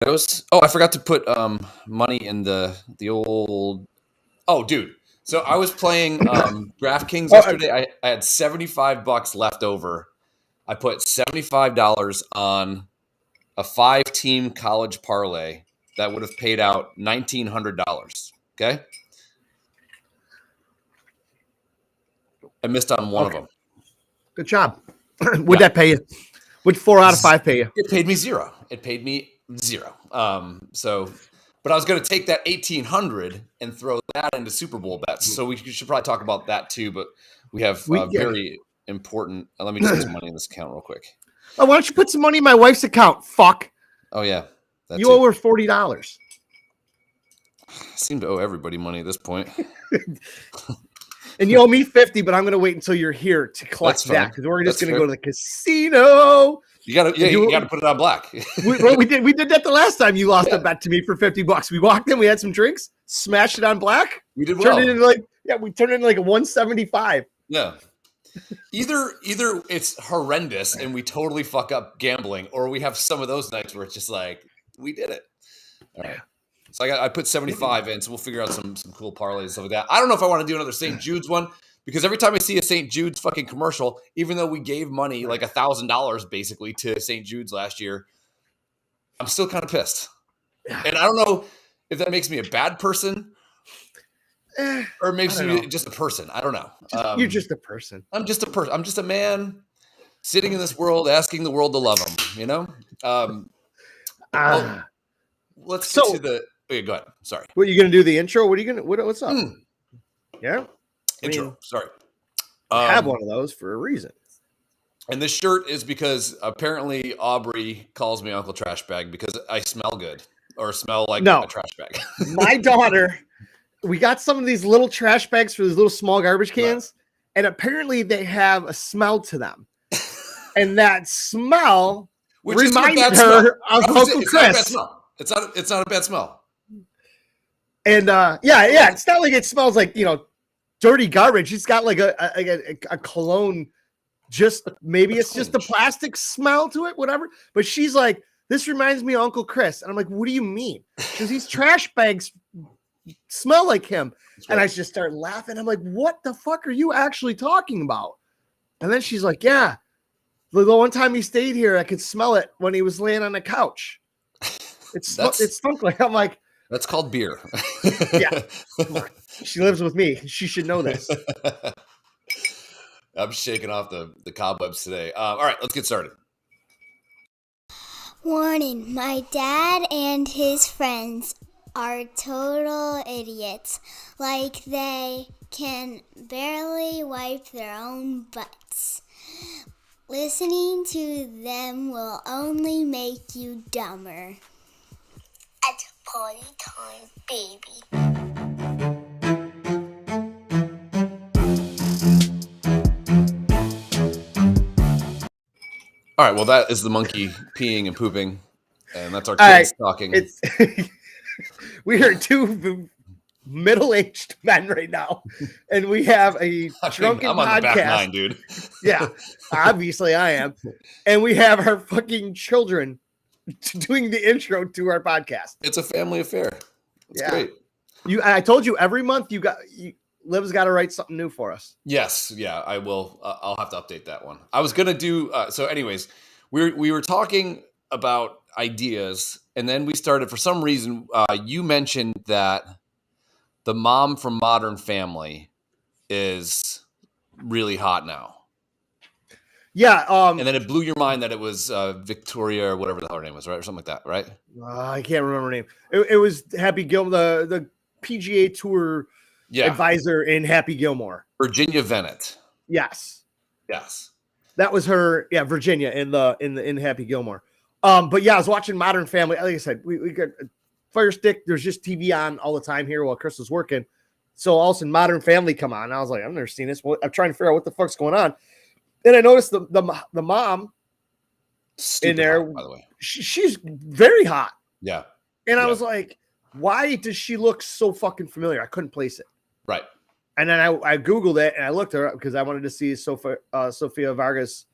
I forgot to put money in the old. Oh, dude. So I was playing DraftKings yesterday. I had $75 left over. I put $75 on a 5-team college parlay that would have paid out $1,900. Okay. I missed on one of them. Good job. Would that pay you? Would 4 out of 5 pay you? It paid me zero. But I was going to take that 1,800 and throw that into Super Bowl bets. So we should probably talk about that too. But we have very important. Let me just put some money in this account real quick. Oh, why don't you put some money in my wife's account? Fuck. Oh yeah, you owe her $40. I seem to owe everybody money at this point. And you owe me $50, but I'm going to wait until you're here to collect that because we're just going to go to the casino. You got to put it on black. we did that the last time you lost a bet to me for $50. We walked in, we had some drinks, smashed it on black. We did well. We turned it into like a 175. Yeah. Either it's horrendous and we totally fuck up gambling, or we have some of those nights where it's just like we did it. All right. So I put 75 in, so we'll figure out some cool parlays and stuff like that. I don't know if I want to do another St. Jude's one because every time I see a St. Jude's fucking commercial, even though we gave money like $1,000 basically to St. Jude's last year, I'm still kind of pissed. And I don't know if that makes me a bad person or makes me just a person. I don't know. You're just a person. I'm just a person. I'm just a man sitting in this world asking the world to love him, you know? Let's get to the... Okay, go ahead. Sorry. What are you going to do? The intro? What are you going to... What's up? Yeah? Intro. Sorry. I have one of those for a reason. And this shirt is because apparently Aubrey calls me Uncle Trash Bag because I smell good or smell like a trash bag. My daughter... We got some of these little trash bags for these little small garbage cans, and apparently they have a smell to them. And that smell reminded her of Uncle Chris. It's not a bad smell. And it's not like it smells like, dirty garbage. It's got like a cologne, it's just a plastic smell to it, whatever. But she's like, this reminds me of Uncle Chris. And I'm like, what do you mean? Because these trash bags smell like him. Right. And I just start laughing. I'm like, what the fuck are you actually talking about? And then she's like, yeah, the one time he stayed here, I could smell it when he was laying on the couch. It stunk like, I'm like, that's called beer. Yeah. She lives with me. She should know this. I'm shaking off the cobwebs today. All right, let's get started. Warning, my dad and his friends are total idiots. Like they can barely wipe their own butts. Listening to them will only make you dumber. It's party time, baby. All right, well, that is the monkey peeing and pooping, and that's our kids talking. We are two middle-aged men right now, and we have a drunken I'm on podcast. The back nine, dude. Yeah, obviously I am. And we have our fucking children doing the intro to our podcast. It's a family affair. It's great. I told you every month Liv's got to write something new for us. Yes, yeah, I will. I'll have to update that one. I was gonna do. So, anyways, we were talking about ideas, and then we started. For some reason, you mentioned that the mom from Modern Family is really hot now. Yeah, and then it blew your mind that it was Victoria or whatever the hell her name was, right, or something like that, right? I can't remember her name. It was Happy Gilmore, the PGA Tour. Yeah. Advisor in Happy Gilmore. Virginia Venet. Yes. That was her, Virginia in Happy Gilmore. But yeah, I was watching Modern Family. Like I said, we got a Fire Stick. There's just TV on all the time here while Chris was working. So all of a sudden Modern Family come on. I was like, I've never seen this. I'm trying to figure out what the fuck's going on. And I noticed the mom Stupid in there, hot, by the way. She's very hot. Yeah. And I was like, why does she look so fucking familiar? I couldn't place it. Right. And then I Googled it and I looked her up because I wanted to see Sofia Varagas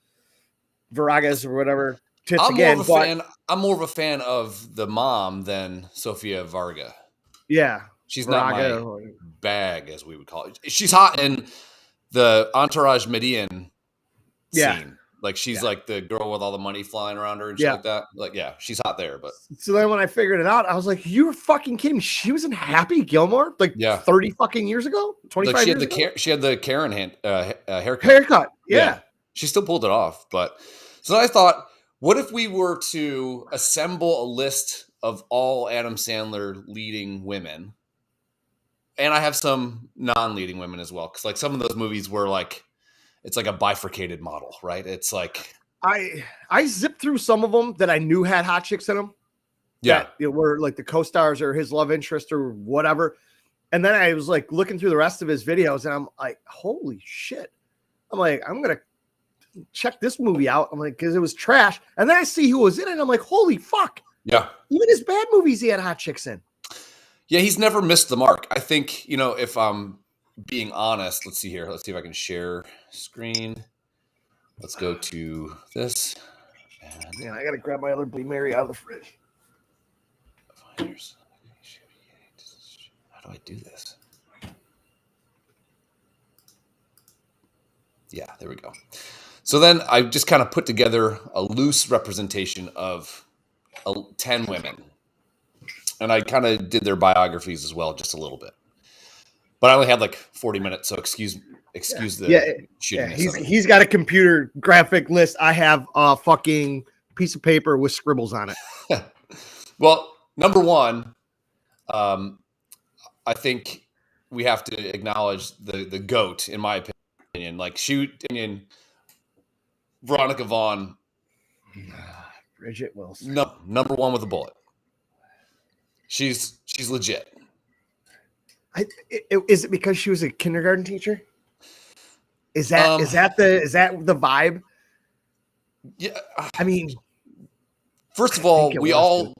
or whatever. tits I'm again. I'm more of a fan of the mom than Sofia Varga. Yeah. She's Viraga. not my bag, as we would call it. She's hot in the Entourage Median scene. Like she's like the girl with all the money flying around her and shit like that. Like, yeah, she's hot there. But so then when I figured it out, I was like, you were fucking kidding me. She was in Happy Gilmore like 30 fucking years ago, 25 like years ago. She had the Karen haircut. Haircut. Yeah. She still pulled it off. But so I thought, what if we were to assemble a list of all Adam Sandler leading women? And I have some non-leading women as well. Because like some of those movies were like, it's like a bifurcated model, right? It's like I zipped through some of them that I knew had hot chicks in them. Yeah. That were like the co-stars or his love interest or whatever. And then I was like looking through the rest of his videos and I'm like, holy shit. I'm like, I'm going to check this movie out. I'm like, because it was trash. And then I see who was in it. And I'm like, holy fuck. Yeah. Even his bad movies, he had hot chicks in. Yeah, he's never missed the mark. I think, if I'm being honest, let's see here. Let's see if I can share screen. Let's go to this. Yeah, I got to grab my other Bloody Mary out of the fridge. How do I do this? Yeah, there we go. So then I just kind of put together a loose representation of 10 women. And I kind of did their biographies as well, just a little bit. But I only had like 40 minutes, so excuse the shittiness. He's got a computer graphic list. I have a fucking piece of paper with scribbles on it. Well, number one, I think we have to acknowledge the GOAT, in my opinion. Like, Veronica Vaughn. Bridget Wilson. No, number one with a bullet. She's legit. Is it because she was a kindergarten teacher? Is that the vibe? Yeah. I mean, first of all, we all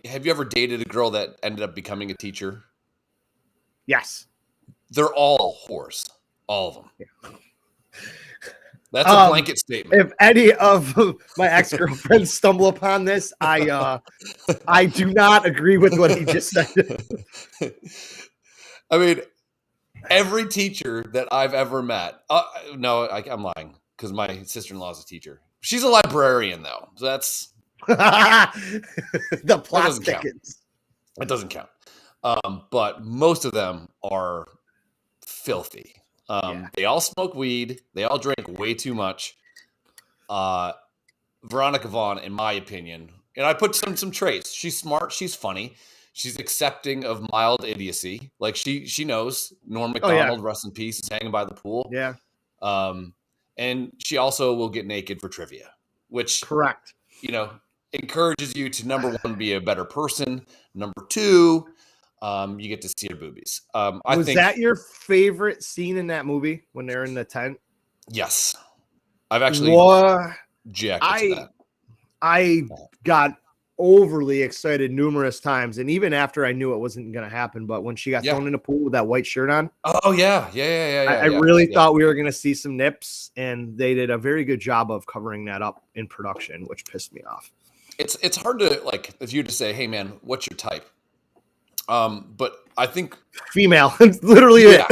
have you ever dated a girl that ended up becoming a teacher? Yes. They're all whores. All of them. Yeah. That's a blanket statement. If any of my ex-girlfriends stumble upon this, I do not agree with what he just said. I mean, every teacher that I've ever met. No, I'm lying because my sister-in-law is a teacher. She's a librarian, though. So that's the plot thickens. It doesn't count. But most of them are filthy. They all smoke weed. They all drink way too much. Veronica Vaughn, in my opinion, and I put some traits. She's smart. She's funny. She's accepting of mild idiocy. Like she knows Norm Macdonald, rest in peace, is hanging by the pool. Yeah. And she also will get naked for trivia, which correct. Encourages you to, number one, be a better person. Number two, you get to see her boobies. Was that your favorite scene in that movie when they're in the tent? Yes. I've actually jacked to that. I got overly excited numerous times, and even after I knew it wasn't going to happen, but when she got thrown in the pool with that white shirt on. Oh, yeah. I really thought we were going to see some nips, and they did a very good job of covering that up in production, which pissed me off. It's hard to, like, if you to say, hey, man, what's your type? But I think female, literally it.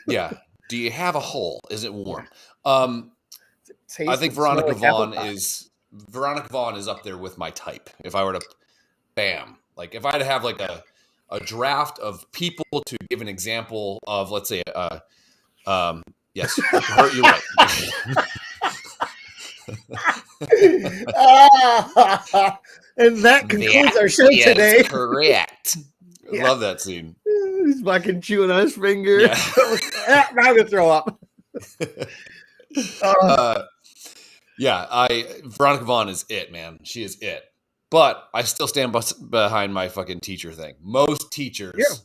Yeah. Do you have a hole? Is it warm? I think Veronica Vaughn is up there with my type. If I were to, like if I had to have like a draft of people to give an example of, let's say, yes, you're right. And that concludes our show today. Correct. I love that scene. He's fucking chewing on his finger. Yeah. I'm gonna throw up. Veronica Vaughn is it, man. She is it. But I still stand behind my fucking teacher thing. Most teachers. Yeah.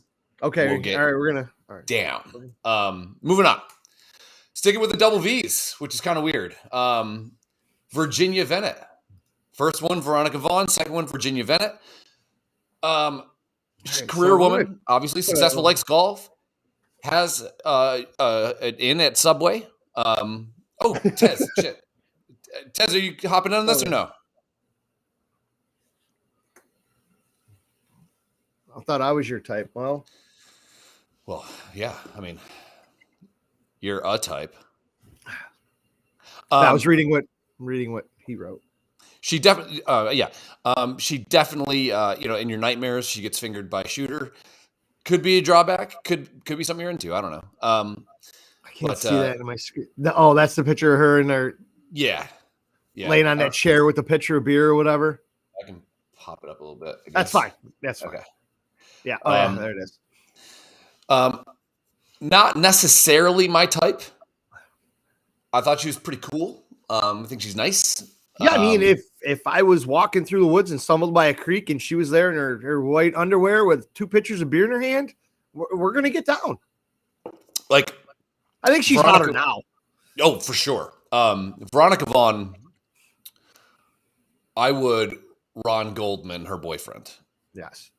Okay. All right. We're gonna down. Moving on. Sticking with the double V's, which is kind of weird. Virginia Venet. First one, Veronica Vaughn. Second one, Virginia Venet. Career woman, obviously successful, likes golf. Has an inn at Subway. Tez, shit. Tez, are you hopping on this or no? I thought I was your type. Well, yeah. I mean, you're a type. I was reading what he wrote. She definitely, she definitely, in your nightmares, she gets fingered by a shooter. Could be a drawback. Could be something you're into. I don't know. I can't see that in my screen. That's the picture of her in her. Yeah. Laying on that chair with a pitcher of beer or whatever. I can pop it up a little bit. That's fine. That's fine. Okay. Yeah. Oh, yeah. There it is. Not necessarily my type. I thought she was pretty cool. I think she's nice. Yeah, I mean, if I was walking through the woods and stumbled by a creek and she was there in her white underwear with 2 pitchers of beer in her hand, we're gonna get down. Like, I think she's hotter now. Oh, for sure. Veronica Vaughn, I would Ron Goldman, her boyfriend. Yes.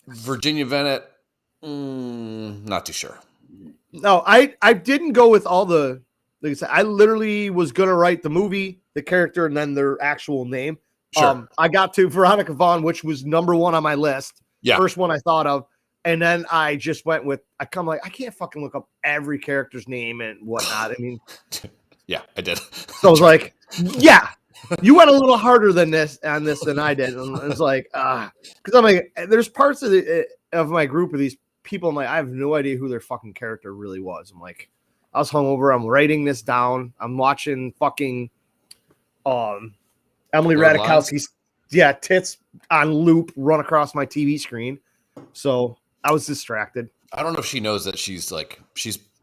Virginia Bennett, not too sure. No, I didn't go with all the. Like I said, I literally was gonna write the movie, the character, and then their actual name. Sure. I got to Veronica Vaughn, which was number 1 on my list. Yeah. First one I thought of. And then I just went with, I can't fucking look up every character's name and whatnot. I mean, yeah, I did. So I was like, yeah, you went a little harder than this than I did. And it's like, because I'm like, there's parts of my group of these people. I'm like, I have no idea who their fucking character really was. I'm like, I was hungover. I'm writing this down. I'm watching fucking Emily Ratajkowski's tits on loop run across my TV screen. So I was distracted. I don't know if she knows that she's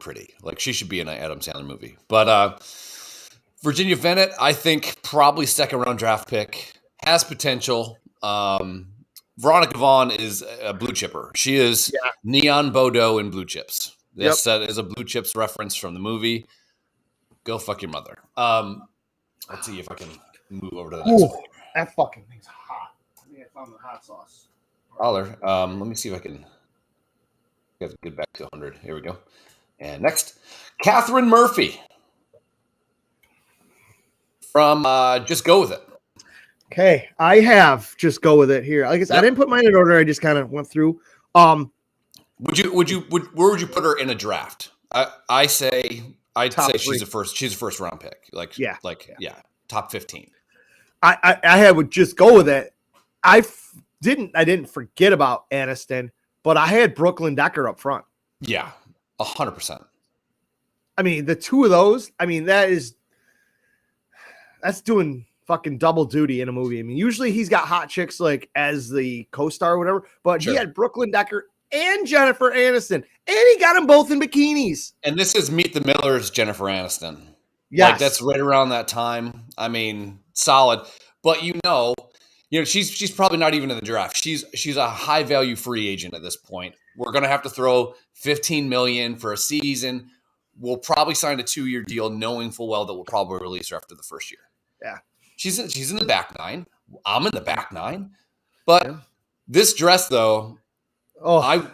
pretty. Like, she should be in an Adam Sandler movie. But Virginia Bennett, I think probably second round draft pick, has potential. Veronica Vaughn is a blue chipper. She is Neon Bodo in Blue Chips. Yes, that is a Blue Chips reference from the movie. Go fuck your mother. Let's see if I can move over to the next one. That fucking thing's hot. I think I found the hot sauce. Holler. Let me see if I can get back to 100. Here we go. And next, Catherine Murphy from Just Go With It. Okay, I have Just Go With It here. Like I said, I didn't put mine in order. I just kind of went through. Where would you put her in a draft? I'd say she's a first round pick. Top 15. I had would Just Go With It. I didn't forget about Aniston, but I had Brooklyn Decker up front. Yeah, 100%. I mean, the two of those. I mean, that's doing fucking double duty in a movie. I mean, usually he's got hot chicks like as the co-star or whatever, but he had Brooklyn Decker and Jennifer Aniston, and he got them both in bikinis. And this is Meet the Millers, Jennifer Aniston. Yeah, like, that's right around that time. I mean, solid. But she's probably not even in the draft. She's a high value free agent at this point. We're gonna have to throw $15 million for a season. We'll probably sign a 2-year deal, knowing full well that we'll probably release her after the first year. Yeah, she's in the back nine. I'm in the back nine. But this dress, though, the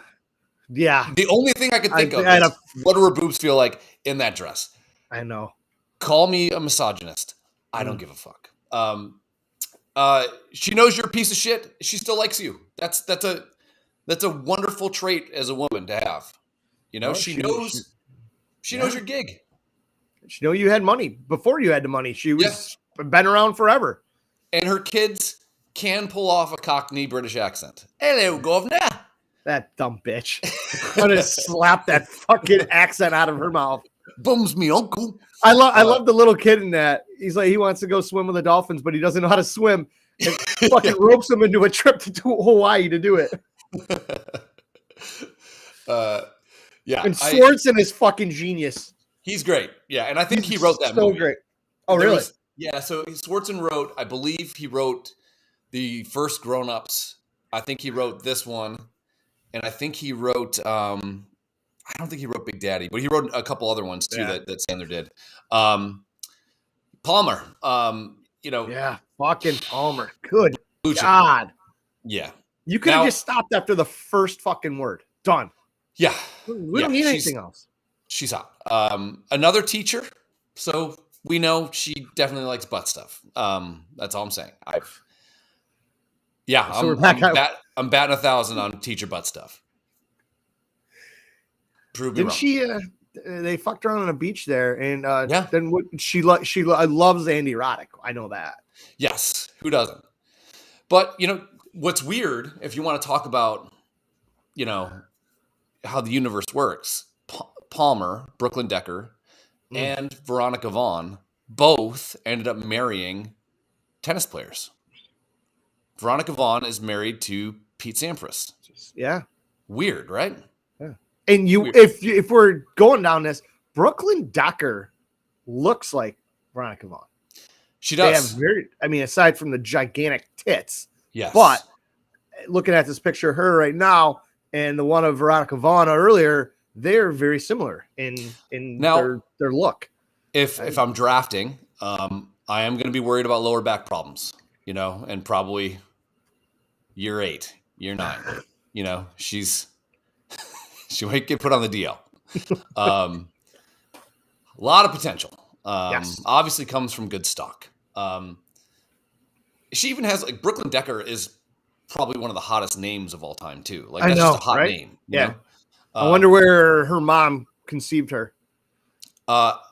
only thing I could think of is what do her boobs feel like in that dress? I know. Call me a misogynist. I don't give a fuck. She knows you're a piece of shit. She still likes you. That's a wonderful trait as a woman to have. She knows your gig. She know you had money before you had the money. She was been around forever. And her kids can pull off a Cockney British accent. Hello, governor. That dumb bitch. I'm gonna slap that fucking accent out of her mouth. Bums me uncle. I love the little kid in that. He's like, he wants to go swim with the dolphins, but he doesn't know how to swim. And fucking ropes him into a trip to Hawaii to do it. And Swartzen is fucking genius. He's great. Yeah, and I think he wrote that movie. So great. Oh, really? So Swartzen wrote, I believe he wrote the first Grown Ups. I think he wrote this one. And I think he wrote, I don't think he wrote Big Daddy, but he wrote a couple other ones too that Sandler did. Palmer, Yeah, fucking Palmer. Good God. Yeah. You could have just stopped after the first fucking word. Done. Yeah. We don't need anything else. She's hot. Another teacher. So we know she definitely likes butt stuff. That's all I'm saying. I'm I'm batting 1,000 on teacher butt stuff. Prove me Didn't wrong. she? They fucked around on a beach there, and Yeah. then what? She loves Andy Roddick. I know that. Yes, who doesn't? But what's weird, if you want to talk about, how the universe works, Palmer, Brooklyn Decker, and Veronica Vaughn both ended up marrying tennis players. Veronica Vaughn is married to Pete Sampras. Yeah. Weird, right? Yeah. And if we're going down this, Brooklyn Decker looks like Veronica Vaughn. She does. They have aside from the gigantic tits. Yes. But looking at this picture of her right now and the one of Veronica Vaughn earlier, they're very similar in now, their look. If I'm drafting, I am going to be worried about lower back problems, and probably year 8, year 9, she might get put on the DL. A lot of potential. Yes. Obviously comes from good stock. She even has Brooklyn Decker is probably one of the hottest names of all time too. That's just a hot name. You know? I wonder where her mom conceived her.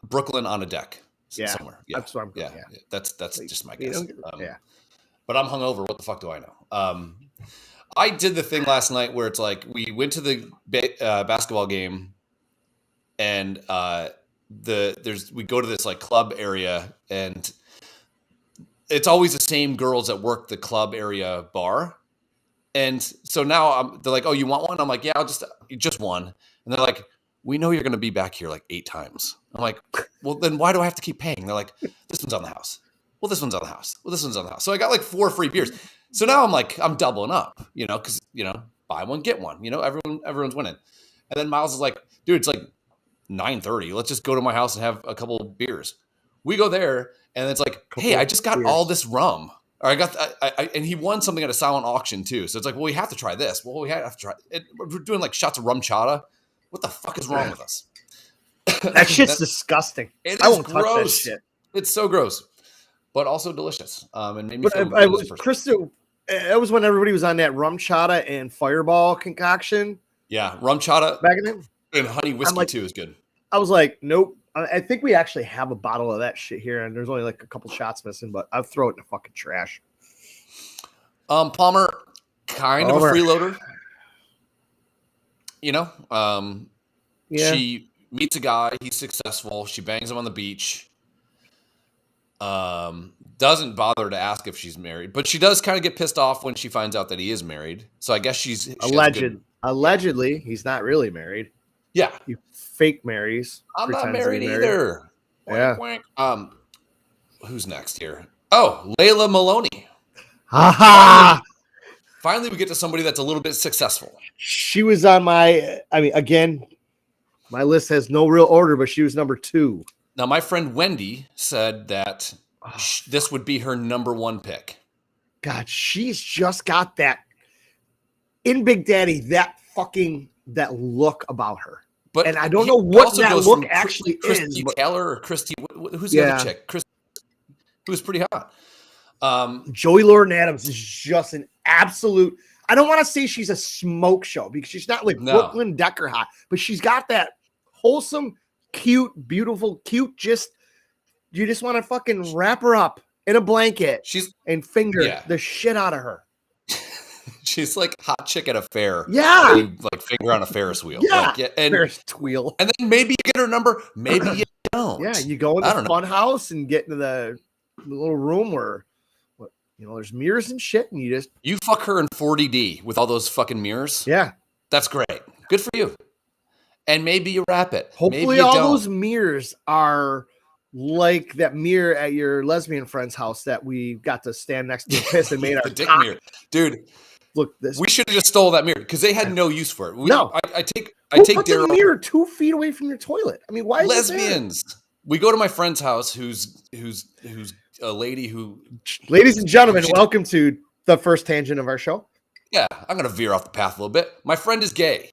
Brooklyn on a deck. Yeah. Somewhere. Yeah. That's what I'm yeah. That's just my guess. Yeah. But I'm hungover. What the fuck do I know? I did the thing last night where it's we went to the basketball game, and we go to this club area, and it's always the same girls that work the club area bar. And so now they're like, "Oh, you want one?" I'm like, "Yeah, I'll just one." And they're like, "We know you're going to be back here 8 times." I'm like, "Well, then why do I have to keep paying?" They're like, "This one's on the house. Well, this one's on the house. Well, this one's on the house." So I got 4 free beers. So now I'm doubling up, because buy one get one. Everyone's winning. And then Miles is like, "Dude, it's 9:30. Let's just go to my house and have a couple of beers." We go there, and it's "Hey, I just got all this rum." Or and he won something at a silent auction too. So it's well, we have to try this. Well, we have to try it. We're doing shots of rum chata. What the fuck is wrong with us? That shit's disgusting. I won't touch gross. that shit. It's so gross, but also delicious. And made me feel Krista, that was when everybody was on that rum chata and Fireball concoction. Yeah, rum chata back in then. And honey whiskey too is good. I was like, nope. I think we actually have a bottle of that shit here, and there's only a couple shots missing, but I'll throw it in the fucking trash. Palmer, kind of a freeloader. She meets a guy, he's successful, she bangs him on the beach. Doesn't bother to ask if she's married, but she does kind of get pissed off when she finds out that he is married. So I guess she allegedly he's not really married. Yeah. He fake marries. I'm not married either. Yeah. Wink, wink. Who's next here? Oh, Layla Maloney. Ha Finally, we get to somebody that's a little bit successful. She was on my list has no real order, but she was number 2. Now, my friend Wendy said that this would be her number 1 pick. God, she's just got that in Big Daddy, that look about her. And I don't know what that look actually is. Christy Taylor or Christy, who's the other chick? Christy, who's pretty hot. Joey Lauren Adams is just an absolute. I don't want to say she's a smoke show because she's not Brooklyn Decker hot, but she's got that wholesome, cute, beautiful, cute. You just want to fucking wrap her up in a blanket and finger the shit out of her. She's like hot chick at a fair. Yeah. You, finger on a Ferris wheel. Yeah. Ferris wheel. And then maybe you get her number. Maybe you don't. Yeah. You go in the fun house and get into the little room where, there's mirrors and shit. And you fuck her in 40D with all those fucking mirrors. Yeah. That's great. Good for you. And maybe you wrap it. Hopefully all those mirrors are like that mirror at your lesbian friend's house that we got to stand next to and piss and made our dick mirror. Dude. Look, this. We should have just stole that mirror because they had no use for it. I take the mirror 2 feet away from your toilet. I mean, why is lesbians? We go to my friend's house, who's a lady who. Ladies and gentlemen, welcome to the first tangent of our show. Yeah, I'm gonna veer off the path a little bit. My friend is gay.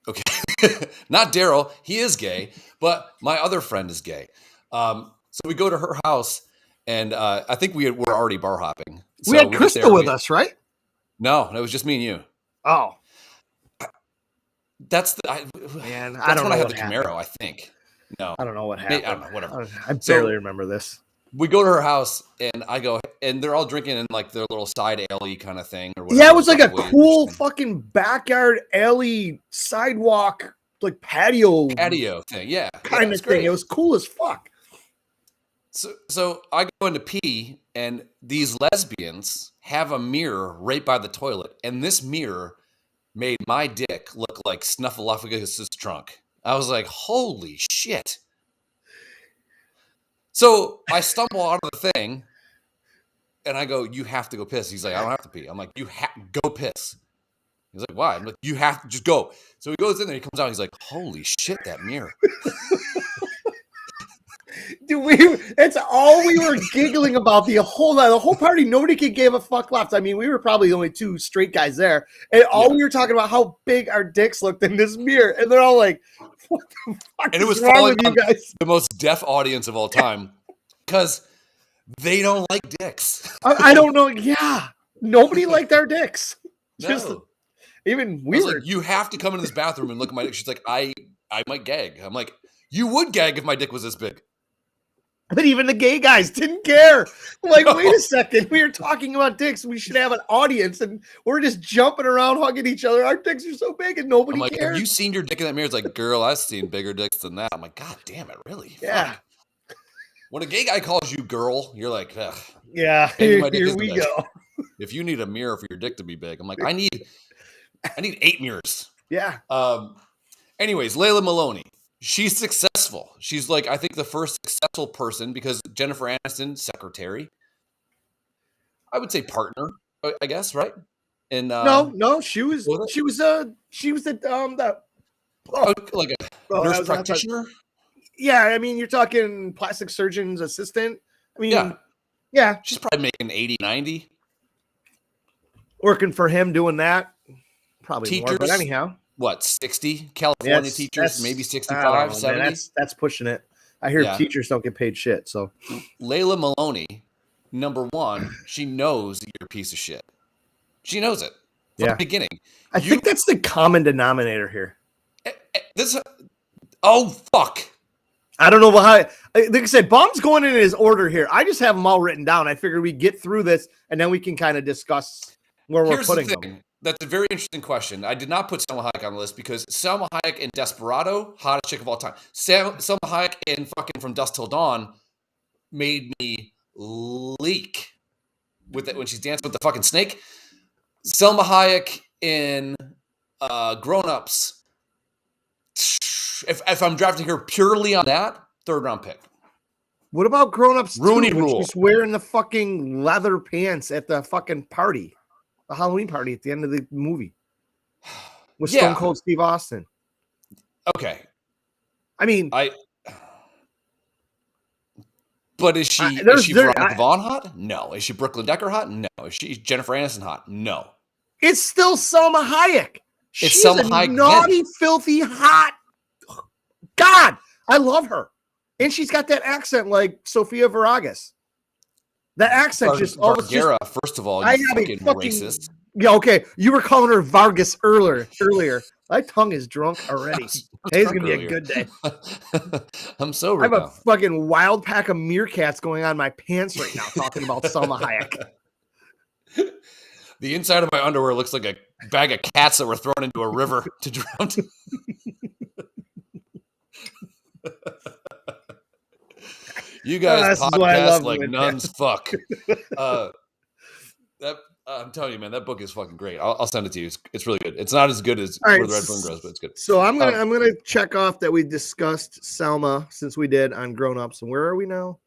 Okay, not Daryl. He is gay, but my other friend is gay. So we go to her house, and I think we're already bar hopping. So we had Krista with us, right? No, it was just me and you. Oh, That's man, that's I don't when know I had what the happened. Camaro, I think. No, I don't know what I happened. don't know, whatever. I So- barely remember this. We go to her house, and I go, and they're all drinking in like their little side alley kind of thing, or whatever. Yeah, it was like a Subway, cool fucking backyard alley sidewalk, like patio thing. Yeah, kind of thing. It was cool as fuck. So I go in to pee, and these lesbians have a mirror right by the toilet, and this mirror made my dick look like Snuffleupagus' trunk. I was like, holy shit. So I stumble out of the thing, and I go, you have to go piss. He's like, I don't have to pee. I'm like, go piss. He's like, why? I'm like, you have to just go. So he goes in there, he comes out, he's like, holy shit, that mirror. Dude, that's all we were giggling about the whole party. Nobody could give a fuck left. I mean, we were probably the only two straight guys there, and all we were talking about how big our dicks looked in this mirror, and they're all like, "What the fuck And it was is wrong falling with you on guys?" the most deaf audience of all time because they don't like dicks. I don't know. Yeah, nobody liked our dicks. Just No. even I was weird. like, you have to come into this bathroom and look at my dick. She's like, I might gag. I'm like, you would gag if my dick was this big. But even the gay guys didn't care. Like, No. wait a second. We were talking about dicks. We should have an audience, and we're just jumping around, hugging each other. Our dicks are so big, and nobody I'm like, cares. have you seen your dick in that mirror? It's like, girl, I've seen bigger dicks than that. I'm like, God damn it, really? Yeah. Fuck. When a gay guy calls you girl, you're like, ugh. Yeah, Maybe my dick here is we big. go. If you need a mirror for your dick to be big, I'm like, I need 8 mirrors. Yeah. Anyways, Layla Maloney, she's successful. She's like, I think the first successful person because Jennifer Aniston, secretary. I would say partner, I guess, right? And No, she was was the like a Oh, nurse I was- practitioner. yeah, I mean, you're talking plastic surgeon's assistant. I mean, Yeah. She's probably making 80, 90. working for him doing that. Probably more, but Teachers? anyhow. What, 60? California teachers, maybe 65, 70. That's pushing it. I hear Yeah. teachers don't get paid shit, so Layla Maloney, number one, she knows that you're a piece of shit. She knows it from the beginning. I think that's the common denominator here. Oh, fuck. I don't know how. Like I said, Baum's going in his order here. I just have them all written down. I figured we get through this, and then we can kind of discuss where we're Here's putting the thing. them. That's a very interesting question. I did not put Selma Hayek on the list because Selma Hayek in Desperado, hottest chick of all time. Selma Hayek in fucking From Dusk Till Dawn made me leak with it when she's dancing with the fucking snake. Selma Hayek in Grown Ups. If I'm drafting her purely on that, 3rd round pick. What about Grown Ups? Rooney when Rule. she's wearing the fucking leather pants at the fucking party, the Halloween party at the end of the movie with Yeah. Stone Cold Steve Austin. Okay. I mean, But is she there's- Veronica Vaughn hot? No. Is she Brooklyn Decker hot? No. Is she Jennifer Aniston hot? No. it's still Selma Hayek. She's Selma a Hayek naughty, filthy, hot. God, I love her, and she's got that accent like Sofia Varagas. That accent just all of a Vergara, first of all, you I gotta be fucking racist. Yeah, okay. You were calling her Vargas earlier. My tongue is drunk already. Today's gonna be a good day. I'm sober I have a now. fucking wild pack of meerkats going on in my pants right now talking about Selma Hayek. The inside of my underwear looks like a bag of cats that were thrown into a river to drown. You guys This is what I love podcast like with nuns fuck. I'm telling you, man, that book is fucking great. I'll send it to you. It's really good. It's not as good as All right, Where the Red Moon Grows, but it's good. So I'm gonna check off that we discussed Selma since we did on Grown Ups. And where are we now?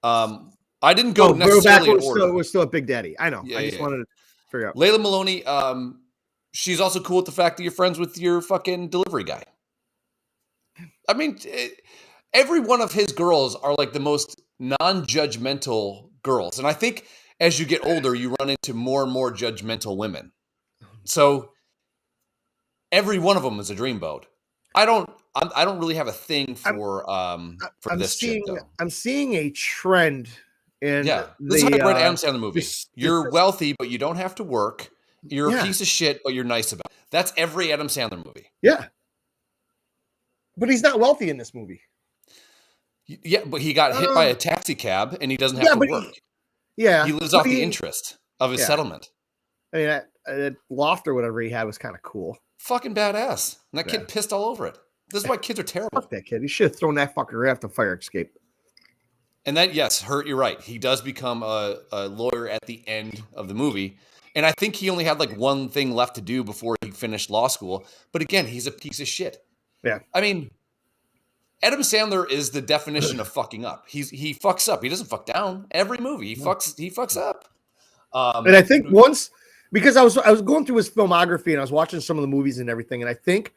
I didn't go necessarily in order. We're still at Big Daddy. I know. Yeah, I just wanted to figure out. Layla Maloney, she's also cool with the fact that you're friends with your fucking delivery guy. I mean, every one of his girls are like the most non-judgmental girls. And I think as you get older, you run into more and more judgmental women. So every one of them is a dreamboat. I don't really have a thing for this chick, though. I'm seeing a trend in This is how I read Adam Sandler movie. this- You're wealthy, but you don't have to work, You're a piece of shit, but you're nice about it. That's every Adam Sandler movie. Yeah. But he's not wealthy in this movie. Yeah, but he got hit by a taxi cab and he doesn't have to work. He lives off the interest of his settlement. I mean, that loft or whatever he had was kind of cool. Fucking badass. And that kid pissed all over it. This is why kids are terrible. Fuck that kid. He should have thrown that fucker right off the fire escape. And that, you're right. He does become a lawyer at the end of the movie. And I think he only had like one thing left to do before he finished law school. But again, he's a piece of shit. Yeah. I mean, Adam Sandler is the definition of fucking up. He fucks up. He doesn't fuck down. Every movie, he fucks up. And I think once, because I was going through his filmography and I was watching some of the movies and everything, and I think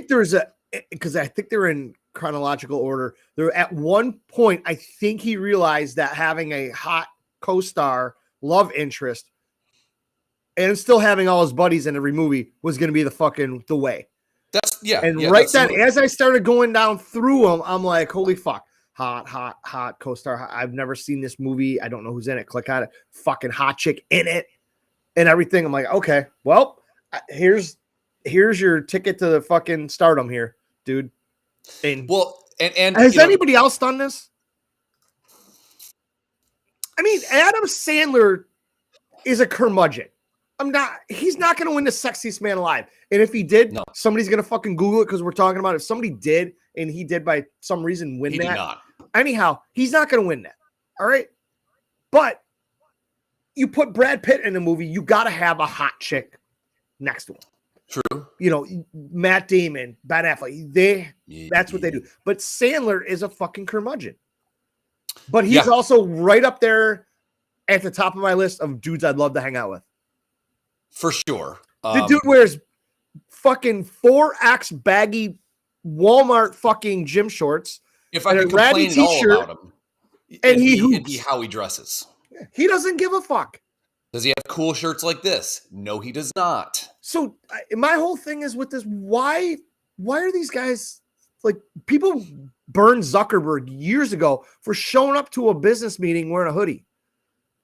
there's because I think they're in chronological order. There at one point, I think he realized that having a hot co-star love interest and still having all his buddies in every movie was going to be the way. As I started going down through them, I'm like, holy fuck. Hot co-star. I've never seen this movie. I don't know who's in it. Click on it. Fucking hot chick in it and everything. I'm like, okay, well, here's your ticket to the fucking stardom here, dude. And has anybody else done this? I mean, Adam Sandler is a curmudgeon. He's not going to win the sexiest man alive. And if he did, somebody's going to fucking Google it because we're talking about it. If somebody did, and he did by some reason win that. Did not. Anyhow, he's not going to win that. All right. But you put Brad Pitt in a movie, you got to have a hot chick next to him. True. You know, Matt Damon, Ben Affleck, that's what they do. But Sandler is a fucking curmudgeon. But he's also right up there at the top of my list of dudes I'd love to hang out with. For sure. The dude wears fucking 4X baggy Walmart fucking gym shorts. If I could complain at all about him, and it'd be how he dresses. He doesn't give a fuck. Does he have cool shirts like this? No, he does not. So my whole thing is with this, why are these guys like, people burned Zuckerberg years ago for showing up to a business meeting wearing a hoodie.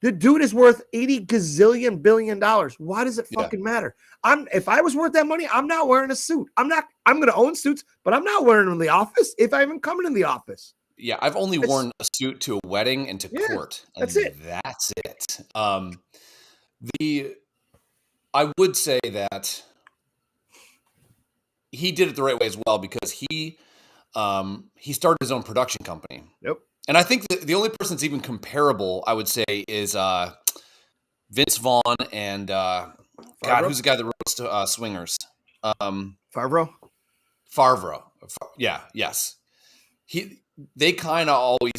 The dude is worth $80 billion. Why does it fucking matter? If I was worth that money, I'm not wearing a suit. I'm going to own suits, but I'm not wearing them in the office if I'm even coming in the office. Yeah, I've only worn a suit to a wedding and to court. And that's it. I would say that he did it the right way as well because he started his own production company. Yep. And I think the only person that's even comparable, I would say, is Vince Vaughn and God, who's the guy that wrote Swingers? Favreau. Yeah. Yes. They kind of always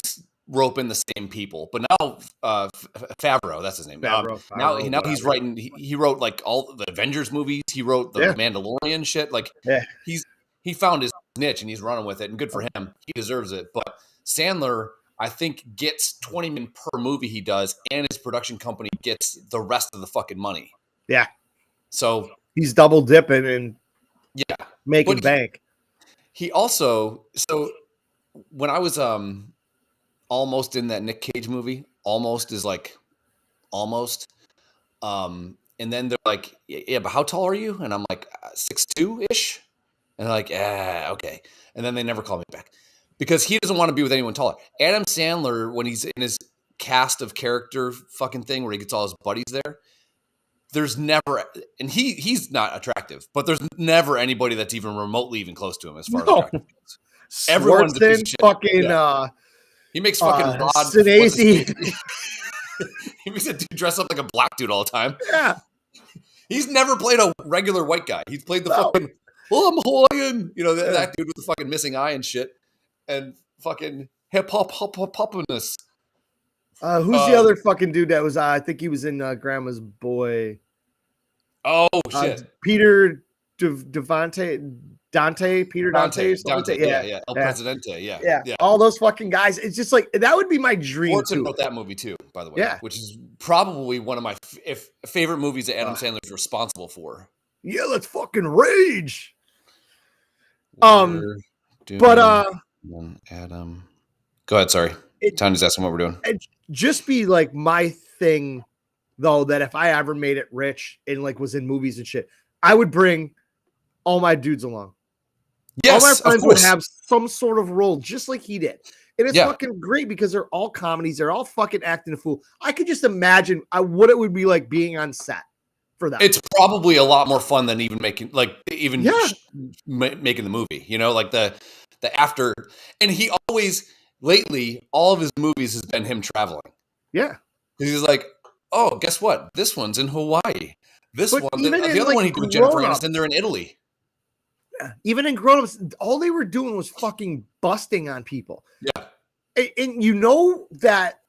rope in the same people, but now Favreau, that's his name. Now he's writing. He wrote like all the Avengers movies. He wrote the Mandalorian shit. Like he found his niche and he's running with it, and good for him. He deserves it. But Sandler, I think, gets 20 million per movie he does, and his production company gets the rest of the fucking money. Yeah. So he's double dipping and making bank. He also, so when I was almost in that Nick Cage movie, almost is like almost. And then they're like, yeah, but how tall are you? And I'm like 6'2"-ish. And they're like, okay. And then they never call me back because he doesn't want to be with anyone taller. Adam Sandler, when he's in his cast of character fucking thing where he gets all his buddies there, there's never, and he's not attractive, but there's never anybody that's even remotely even close to him as far as attractive goes. Everyone's a piece of shit. Fucking he makes fucking Rod Sinasi. He makes a dude dress up like a black dude all the time. Yeah. He's never played a regular white guy. He's played the fucking, I'm Hawaiian. You know, that dude with the fucking missing eye and shit. And fucking hip-hop-ness. Who's the other fucking dude that was, I think he was in Grandma's Boy. Oh, shit. Peter Dante. Yeah. El Presidente, yeah. All those fucking guys. It's just like, that would be my dream. Fortune wrote that movie too, by the way, which is probably one of my favorite movies that Adam Sandler is responsible for. Yeah, let's fucking rage. Adam, go ahead. Sorry, Tanya's asking what we're doing. It'd just be like my thing though, that if I ever made it rich and like was in movies and shit, I would bring all my dudes along. Yes, all my friends would course. have some sort of role, just like he did. And it's Yeah. fucking great because they're all comedies. They're all fucking acting a fool. I could just imagine what it would be like being on set for them. It's probably a lot more fun than even making Yeah. making the movie. You know, like the after. And he always lately, all of his movies has been him traveling. Yeah. Because he's like, oh, guess what? This one's in Hawaii. This But one, even the in, other like, one he did with Jennifer Grown Ups. Aniston, they're in Italy. Even in Grown Ups, all they were doing was fucking busting on people. Yeah. And you know that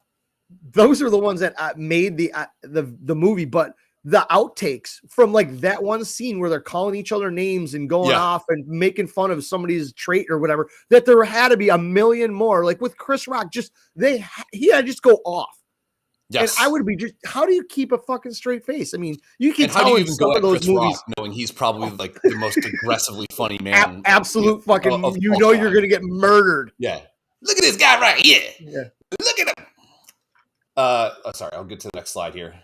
those are the ones that made the movie, but the outtakes from like that one scene where they're calling each other names and going off and making fun of somebody's trait or whatever, that there had to be a million more. Like with Chris Rock, he had to just go off. Yes. And I would be just, how do you keep a fucking straight face? I mean, you can And how tell do you in even some go of at those Chris movies. Rock knowing he's probably like the most aggressively funny man? Absolute fucking, of all you're time. going to get murdered. Yeah. Look at this guy right here. Yeah. Look at him. Sorry, I'll get to the next slide here.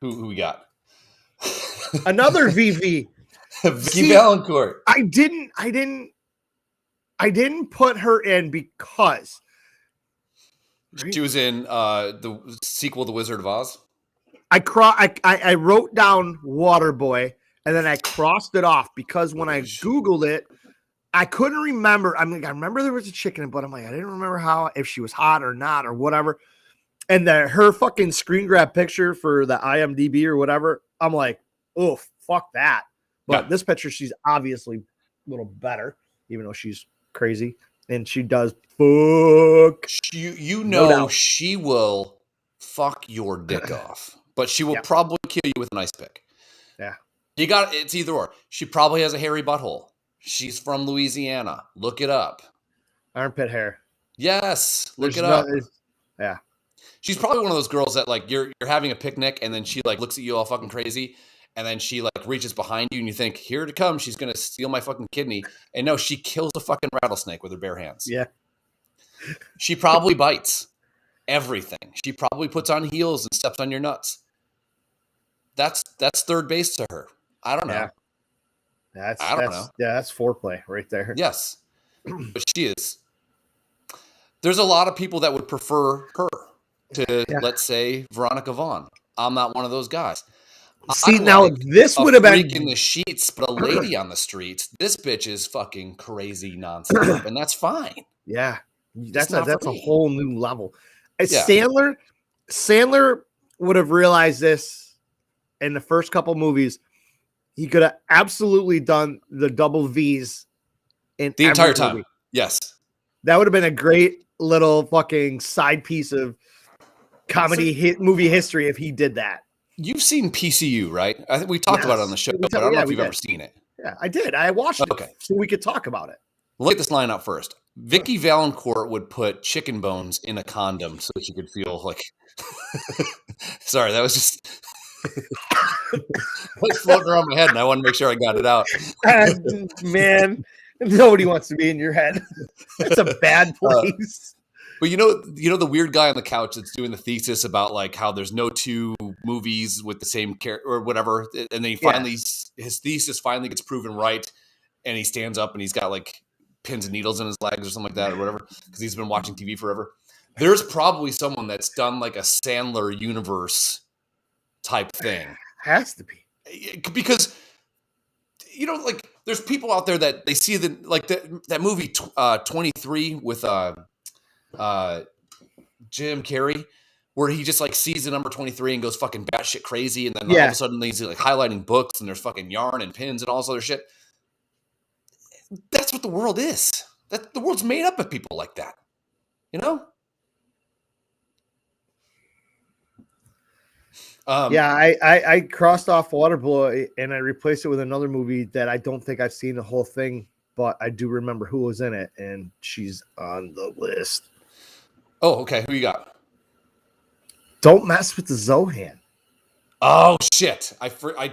Who we got? Another VV. Vicky Valancourt. I didn't put her in because She was in the sequel, The Wizard of Oz. I wrote down Waterboy and then I crossed it off because when I Googled it, I couldn't remember. I mean, I remember there was a chick in it, but I'm like, I didn't remember if she was hot or not or whatever. And her fucking screen grab picture for the IMDb or whatever, I'm like, oh, fuck that. But this picture, she's obviously a little better, even though she's crazy. And she does fuck. She will fuck your dick off, but she will probably kill you with an ice pick. Yeah. It's either or. She probably has a hairy butthole. She's from Louisiana. Look it up. Armpit hair. Yes. Look it up. Yeah. She's probably one of those girls that like you're having a picnic and then she like looks at you all fucking crazy and then she like reaches behind you and you think, here to come, she's gonna steal my fucking kidney. And no, she kills a fucking rattlesnake with her bare hands. Yeah. She probably bites everything. She probably puts on heels and steps on your nuts. That's third base to her. I don't know. Yeah. I don't know. Yeah, that's foreplay right there. Yes. But she is. There's a lot of people that would prefer her to, let's say, Veronica Vaughn. I'm not one of those guys. See, now this would have been in the sheets, but a lady on the streets. This bitch is fucking crazy nonstop, and that's fine. Yeah, that's not a for me. whole new level. Yeah. Sandler would have realized this in the first couple movies. He could have absolutely done the double V's in The entire every time. movie. Yes. That would have been a great little fucking side piece of comedy movie history if he did that. You've seen PCU, right? I think we talked about it on the show, but I don't know if you've ever seen it. Yeah, I did. I watched it so we could talk about it. Lay this line out first. Vicky Valancourt would put chicken bones in a condom so she could feel like. Sorry, that was just floating around my head, and I wanted to make sure I got it out. Man, nobody wants to be in your head. That's a bad place. But you know the weird guy on the couch that's doing the thesis about like how there's no two movies with the same character or whatever, and then his thesis finally gets proven right, and he stands up and he's got like pins and needles in his legs or something like that or whatever because he's been watching TV forever. There's probably someone that's done like a Sandler universe type thing. Has to be because like there's people out there that they see that movie 23 with Jim Carrey, where he just like sees the number 23 and goes fucking batshit crazy, and then all of a sudden he's like highlighting books and there's fucking yarn and pins and all this other shit. That's what the world is. That the world's made up of people like that, you know. I crossed off Waterboy and I replaced it with another movie that I don't think I've seen the whole thing, but I do remember who was in it, and she's on the list. Oh, okay. Who you got? Don't Mess with the Zohan. Oh shit! I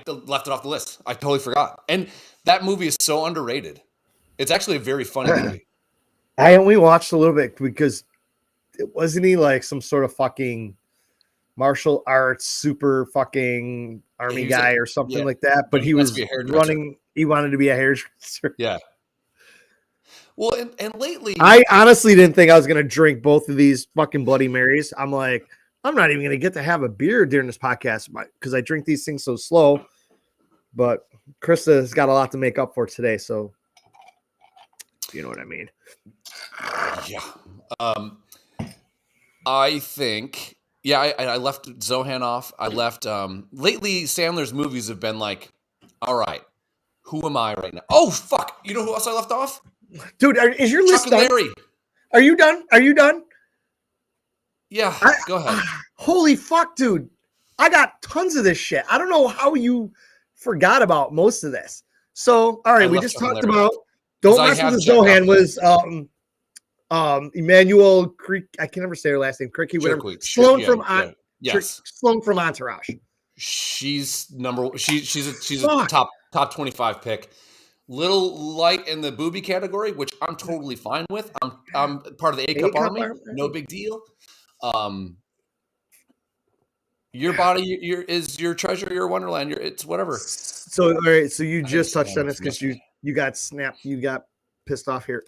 left it off the list. I totally forgot. And that movie is so underrated. It's actually a very funny movie. I only watched a little bit because wasn't he like some sort of fucking martial arts, super fucking army guy or something like that. But he was running. He wanted to be a hairdresser. Yeah. Well, and lately, I honestly didn't think I was going to drink both of these fucking Bloody Marys. I'm like, I'm not even going to get to have a beer during this podcast because I drink these things so slow. But Krista's got a lot to make up for today, so you know what I mean. Yeah. I think, I left Zohan off. I left, lately Sandler's movies have been like, all right, who am I right now? Oh, fuck. You know who else I left off? Dude, is your list done? Larry. Are you done? Are you done? Yeah, go ahead. Holy fuck, dude. I got tons of this shit. I don't know how you forgot about most of this. So, all right, we just talked about Don't Mess with the Zohan was Emmanuel Creek. I can never say her last name. Cricky, whatever. Sloan from Entourage. She's she's a top 25 pick. Little light in the booby category, which I'm totally fine with. I'm part of the A-Cup Army. No big deal. Your body is your treasure, your wonderland. It's whatever. So all right, so you just touched on this because you got snapped, you got pissed off here.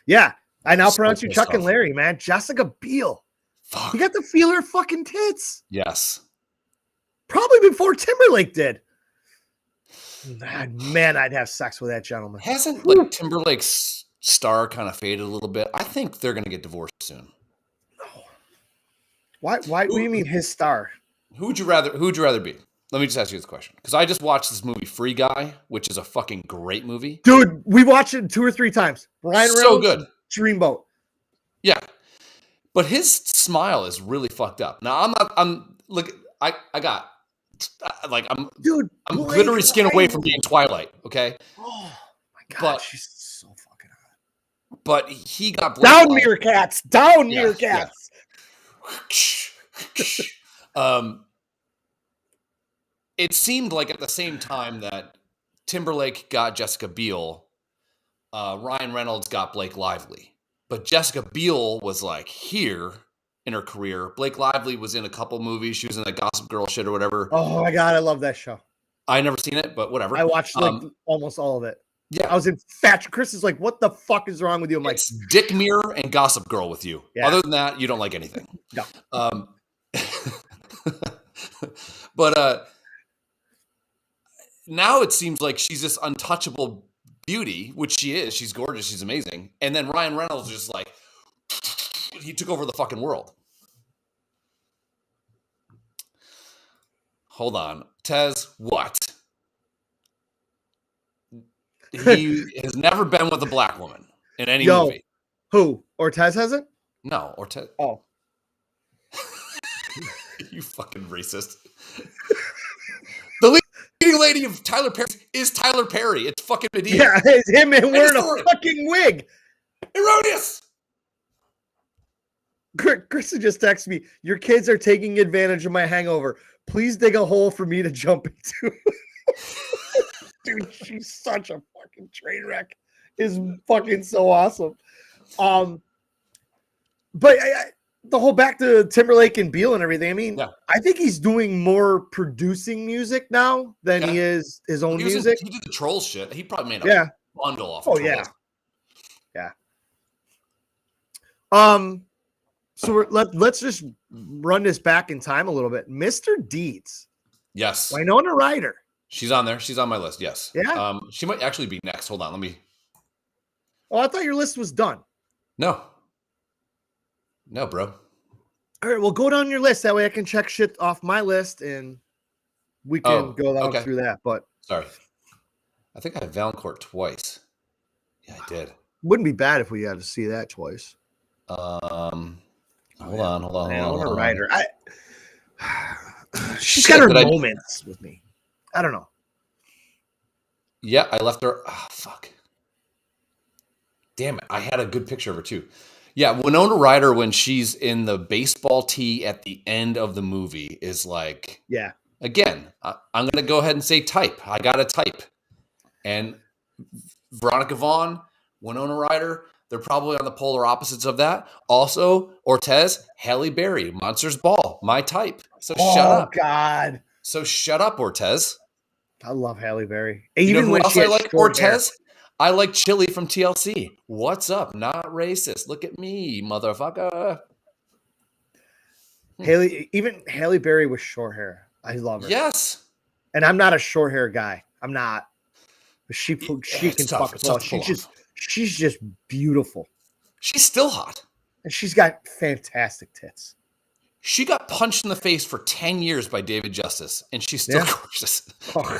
Yeah, I now pronounce you Chuck and Larry, man. Jessica Biel. Fuck. You got to feel her fucking tits. Yes. Probably before Timberlake did. Man, I'd have sex with that gentleman. Hasn't Timberlake's star kind of faded a little bit? I think they're going to get divorced soon. Why? What do you mean his star? Who would you rather be? Let me just ask you this question because I just watched this movie Free Guy, which is a fucking great movie. Dude, we watched it 2 or 3 times. Ryan Reynolds, so good. Dreamboat. Yeah, but his smile is really fucked up. Now Dude, I'm glittery skin away from being Twilight. Okay. Oh my god, she's so fucking hot. But he got down meerkats. Down meerkats. Yeah. It seemed like at the same time that Timberlake got Jessica Biel, Ryan Reynolds got Blake Lively. But Jessica Biel was like here in her career. Blake Lively was in a couple movies. She was in a Gossip Girl shit or whatever. Oh my god, I love that show. I never seen it, but whatever. I watched almost all of it. Yeah, I was infatuated. Chris is like, "What the fuck is wrong with you?" I'm like, it's Dick Mirror and Gossip Girl with you. Yeah. Other than that, you don't like anything. No. But now it seems like she's this untouchable beauty, which she is. She's gorgeous. She's amazing. And then Ryan Reynolds just like, he took over the fucking world. Hold on. Tez, what? He has never been with a black woman in any movie. Who? Ortez hasn't? No, Ortez. Oh. You fucking racist. The leading lady of Tyler Perry is Tyler Perry. It's fucking Medea. Yeah, it's him and wearing a fucking wig. Erroneous. Chris just texted me, your kids are taking advantage of my hangover. Please dig a hole for me to jump into. Dude, she's such a fucking train wreck. Is fucking so awesome. But the whole back to Timberlake and Biel and everything. I mean, I think he's doing more producing music now than he is his own music. He did the Trolls shit. He probably made a bundle off. Yeah. So let's just run this back in time a little bit. Mr. Deeds. Yes. Winona Ryder. She's on there. She's on my list. Yes. Yeah. She might actually be next. Hold on. Let me. Oh, I thought your list was done. No, bro. All right. Well, go down your list. That way I can check shit off my list and we can go down through that. But sorry. I think I had Valancourt twice. Yeah, I did. Wouldn't be bad if we had to see that twice. Hold on. Ryder. She's got her moments with me. I don't know. Yeah, I left her. Oh, fuck. Damn it. I had a good picture of her too. Yeah, Winona Ryder when she's in the baseball tee at the end of the movie is like, again, I'm going to go ahead and say type. I got a type. And Veronica Vaughn, Winona Ryder, They're probably on the polar opposites of that. Also, Ortiz, Halle Berry, Monsters Ball, my type. So shut up. Oh God. So shut up, Ortiz. I love Halle Berry. You know Even who when else she I had like? short hair. Ortiz. I like Chili from TLC. What's up? Not racist. Look at me, motherfucker. Even Halle Berry with short hair. I love her. Yes. And I'm not a short hair guy. I'm not. But she can tough. fuck It's tough well. to pull She's just beautiful. She's still hot. And she's got fantastic tits. She got punched in the face for 10 years by David Justice, and she's still gorgeous. Oh.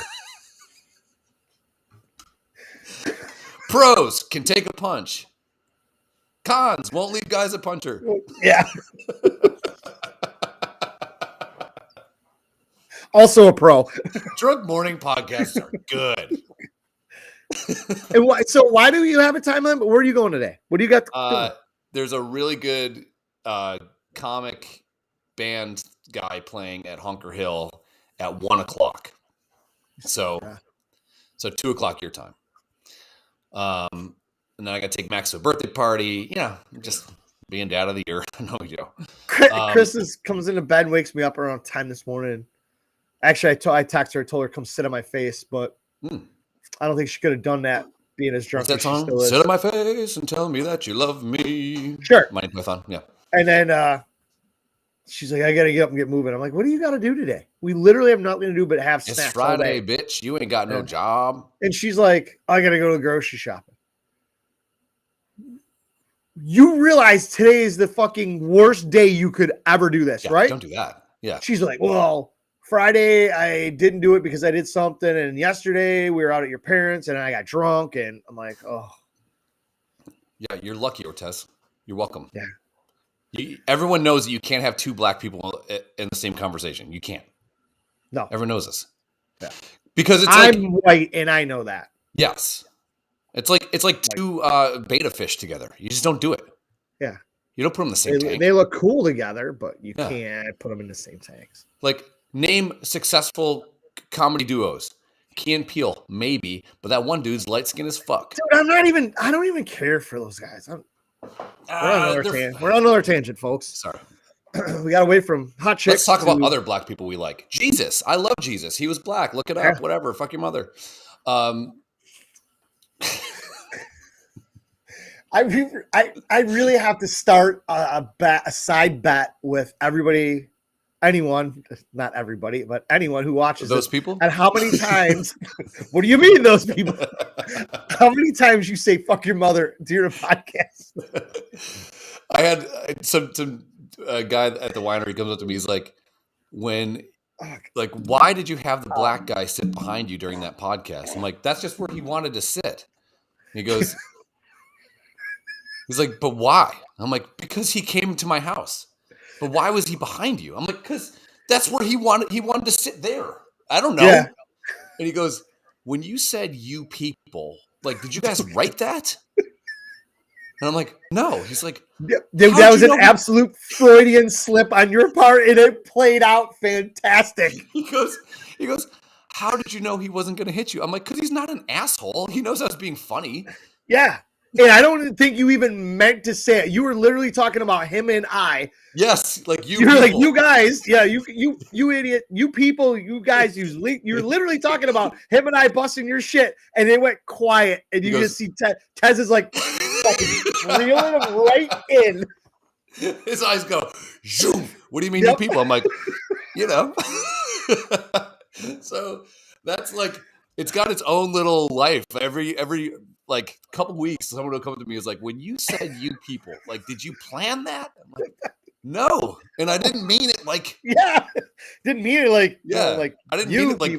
Pros can take a punch. Cons won't leave guys a punter. Yeah. Also a pro. Drug morning podcasts are good. And why do you have a time limit? Where are you going today? What do you got? There's a really good comic band guy playing at Hunker Hill at 1:00. So 2:00 your time. And then I got to take Max to a birthday party. Just being dad of the year. No big deal. Chris comes into bed and wakes me up around 10 this morning. Actually, I texted her, I told her come sit on my face, but I don't think she could have done that being as drunk as she still is. Sit on my face and tell me that you love me. Sure. Monty Python, yeah. And then she's like, I got to get up and get moving. I'm like, what do you got to do today? We literally have nothing to do but have snacks. It's Friday, bitch. You ain't got no job. And she's like, I got to go to the grocery shopping. You realize today is the fucking worst day you could ever do this, right? Don't do that. Yeah. She's like, well, Friday I didn't do it because I did something, and yesterday we were out at your parents and I got drunk, and I'm like, oh. Yeah, you're lucky, Ortiz. You're welcome. Yeah. Everyone knows that you can't have two black people in the same conversation. You can't. No. Everyone knows this. Yeah. Because I'm white and I know that. Yes. It's like two beta fish together. You just don't do it. Yeah. You don't put them in the same tank. They look cool together, but you can't put them in the same tanks. Like, name successful comedy duos. Key and Peele, maybe, but that one dude's light skin as fuck. Dude, I don't even care for those guys. We're on another tangent, folks. Sorry. We got away from hot chicks. Let's talk about other black people we like. Jesus. I love Jesus. He was black. Look it up. Whatever. Fuck your mother. I really have to start a side bet with everybody, anyone, not everybody, but anyone who watches those people. And how many times? What do you mean those people? How many times you say "fuck your mother" during a podcast? I had some guy at the winery comes up to me. He's like, why did you have the black guy sit behind you during that podcast? I'm like, that's just where he wanted to sit. And he goes. He's like, but why? I'm like, because he came to my house. But why was he behind you? I'm like, because that's where he wanted to sit there. I don't know. Yeah. And he goes, when you said you people, like, did you guys write that? And I'm like, no. He's like, that was an absolute Freudian slip on your part, and it played out fantastic. He goes, how did you know he wasn't going to hit you? I'm like, because he's not an asshole. He knows I was being funny. Yeah. And I don't think you even meant to say it. You were literally talking about him and I. Yes, like you. You're like, you guys, yeah, you idiot, you people, you guys. You're literally talking about him and I busting your shit, and it went quiet, and you just see Tez is like fucking reeling him right in. His eyes go, zoom. What do you mean, you people? I'm like, So that's like, it's got its own little life. Every like couple weeks, someone will come to me and is like, when you said you people, like, did you plan that? I'm like, no. And I didn't mean it like, didn't mean it like, like I didn't mean it like,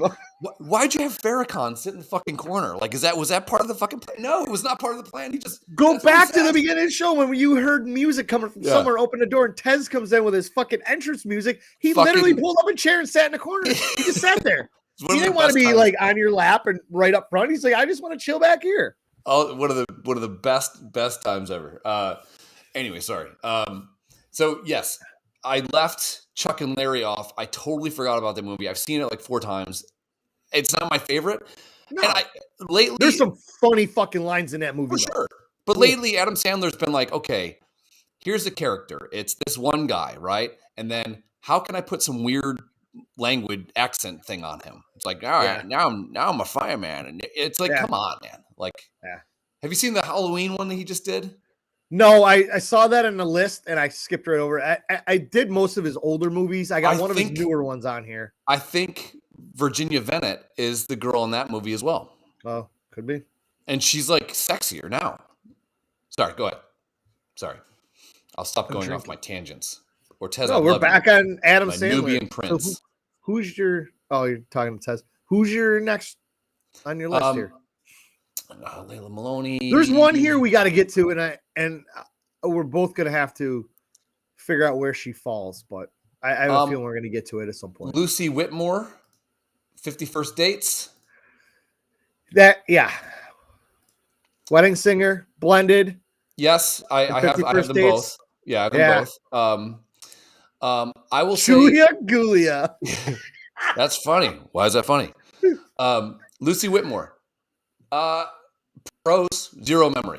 why'd you have Farrakhan sit in the fucking corner? Like, was that part of the fucking plan? No, it was not part of the plan. He just go back to the beginning of the show when you heard music coming from somewhere, open the door, and Tez comes in with his fucking entrance music. He literally pulled up a chair and sat in the corner. He just sat there. He didn't want to be like on your lap and right up front. He's like, I just want to chill back here. Oh, one of the best times ever. Anyway, sorry. So yes, I left Chuck and Larry off. I totally forgot about the movie. I've seen it like 4 times. It's not my favorite. No. And lately there's some funny fucking lines in that movie. For sure. But lately, Adam Sandler's been like, okay, here's the character. It's this one guy, right? And then how can I put some weird language accent thing on him? It's like, all right, now I'm a fireman. And it's like, come on, man. Like, have you seen the Halloween one that he just did? No, I saw that in the list and I skipped right over it. I did most of his older movies. I got one of his newer ones on here. I think Virginia Venet is the girl in that movie as well. Oh, could be. And she's like sexier now. Sorry, go ahead. Sorry. I'll stop going off my tangents. Ortez, no, we're back on Adam Sandler. Nubian Prince. So who's your? Oh, you're talking to Tez. Who's your next on your list here? Layla Maloney. There's one here we got to get to, and we're both gonna have to figure out where she falls. But I have a feeling we're gonna get to it at some point. Lucy Whitmore, 50 First Dates. Wedding Singer, Blended. Yes, I have them both. Yeah, I have them both. I will say Julia Gulia. That's funny. Why is that funny? Lucy Whitmore. Pros, zero memory.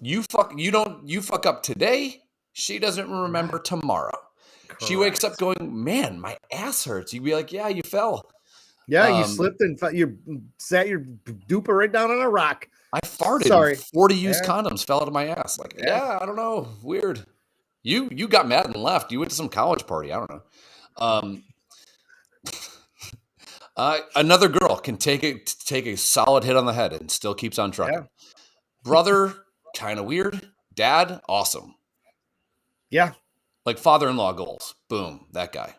You fuck up today, she doesn't remember tomorrow. Correct. She wakes up going, man, my ass hurts. You'd be like, yeah, you fell. Yeah, you slipped and you sat your duper right down on a rock. I farted. Sorry. 40 used condoms fell out of my ass. Like, I don't know. Weird. You got mad and left. You went to some college party. I don't know. Another girl can take a solid hit on the head and still keeps on trucking. Yeah. Brother, kind of weird. Dad, awesome. Yeah. Like father-in-law goals. Boom. That guy.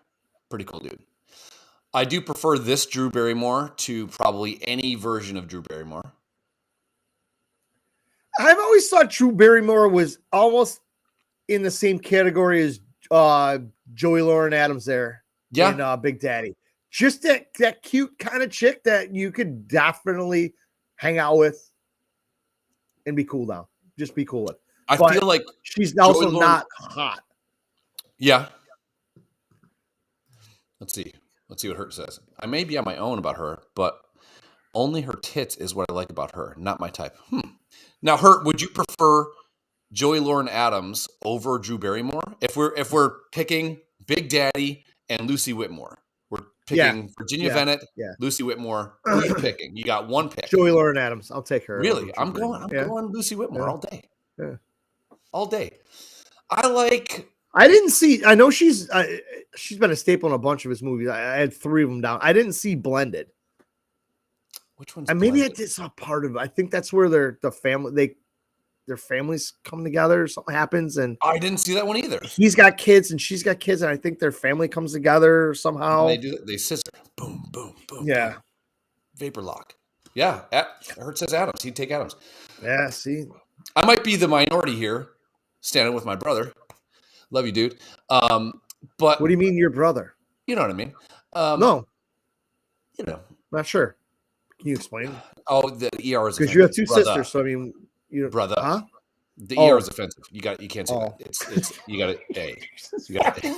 Pretty cool dude. I do prefer this Drew Barrymore to probably any version of Drew Barrymore. I've always thought Drew Barrymore was almost in the same category as Joey Lauren Adams there in Big Daddy. Just that cute kind of chick that you could definitely hang out with and be cool now. Just be cool with. I feel like she's also not hot. Yeah. Let's see what Hurt says. I may be on my own about her, but only her tits is what I like about her. Not my type. Now, Hurt, would you prefer Joey Lauren Adams over Drew Barrymore? If we're picking Big Daddy and Lucy Whitmore, we're picking Virginia Venet, Lucy Whitmore. Who are you picking? You got one pick. Joey Lauren Adams. I'll take her. Really? I'm going Lucy Whitmore all day. Yeah. All day. I didn't see. I know she's been a staple in a bunch of his movies. I had 3 of them down. I didn't see Blended. Which one's and maybe I did saw part of it. I think that's where their families come together or something happens. And I didn't see that one either. He's got kids and she's got kids, and I think their family comes together somehow. And they scissor. Boom, boom, boom. Yeah. Boom. Vapor lock. Yeah. Hurt says Adams. He'd take Adams. Yeah, see. I might be the minority here, standing with my brother. Love you, dude. But what do you mean your brother? You know what I mean? No. You know. Not sure. Can you explain? Oh, the ER is because you have 2 sisters, so I mean, brother. Huh? The ER is offensive. You can't say that. It's you got it. You got it.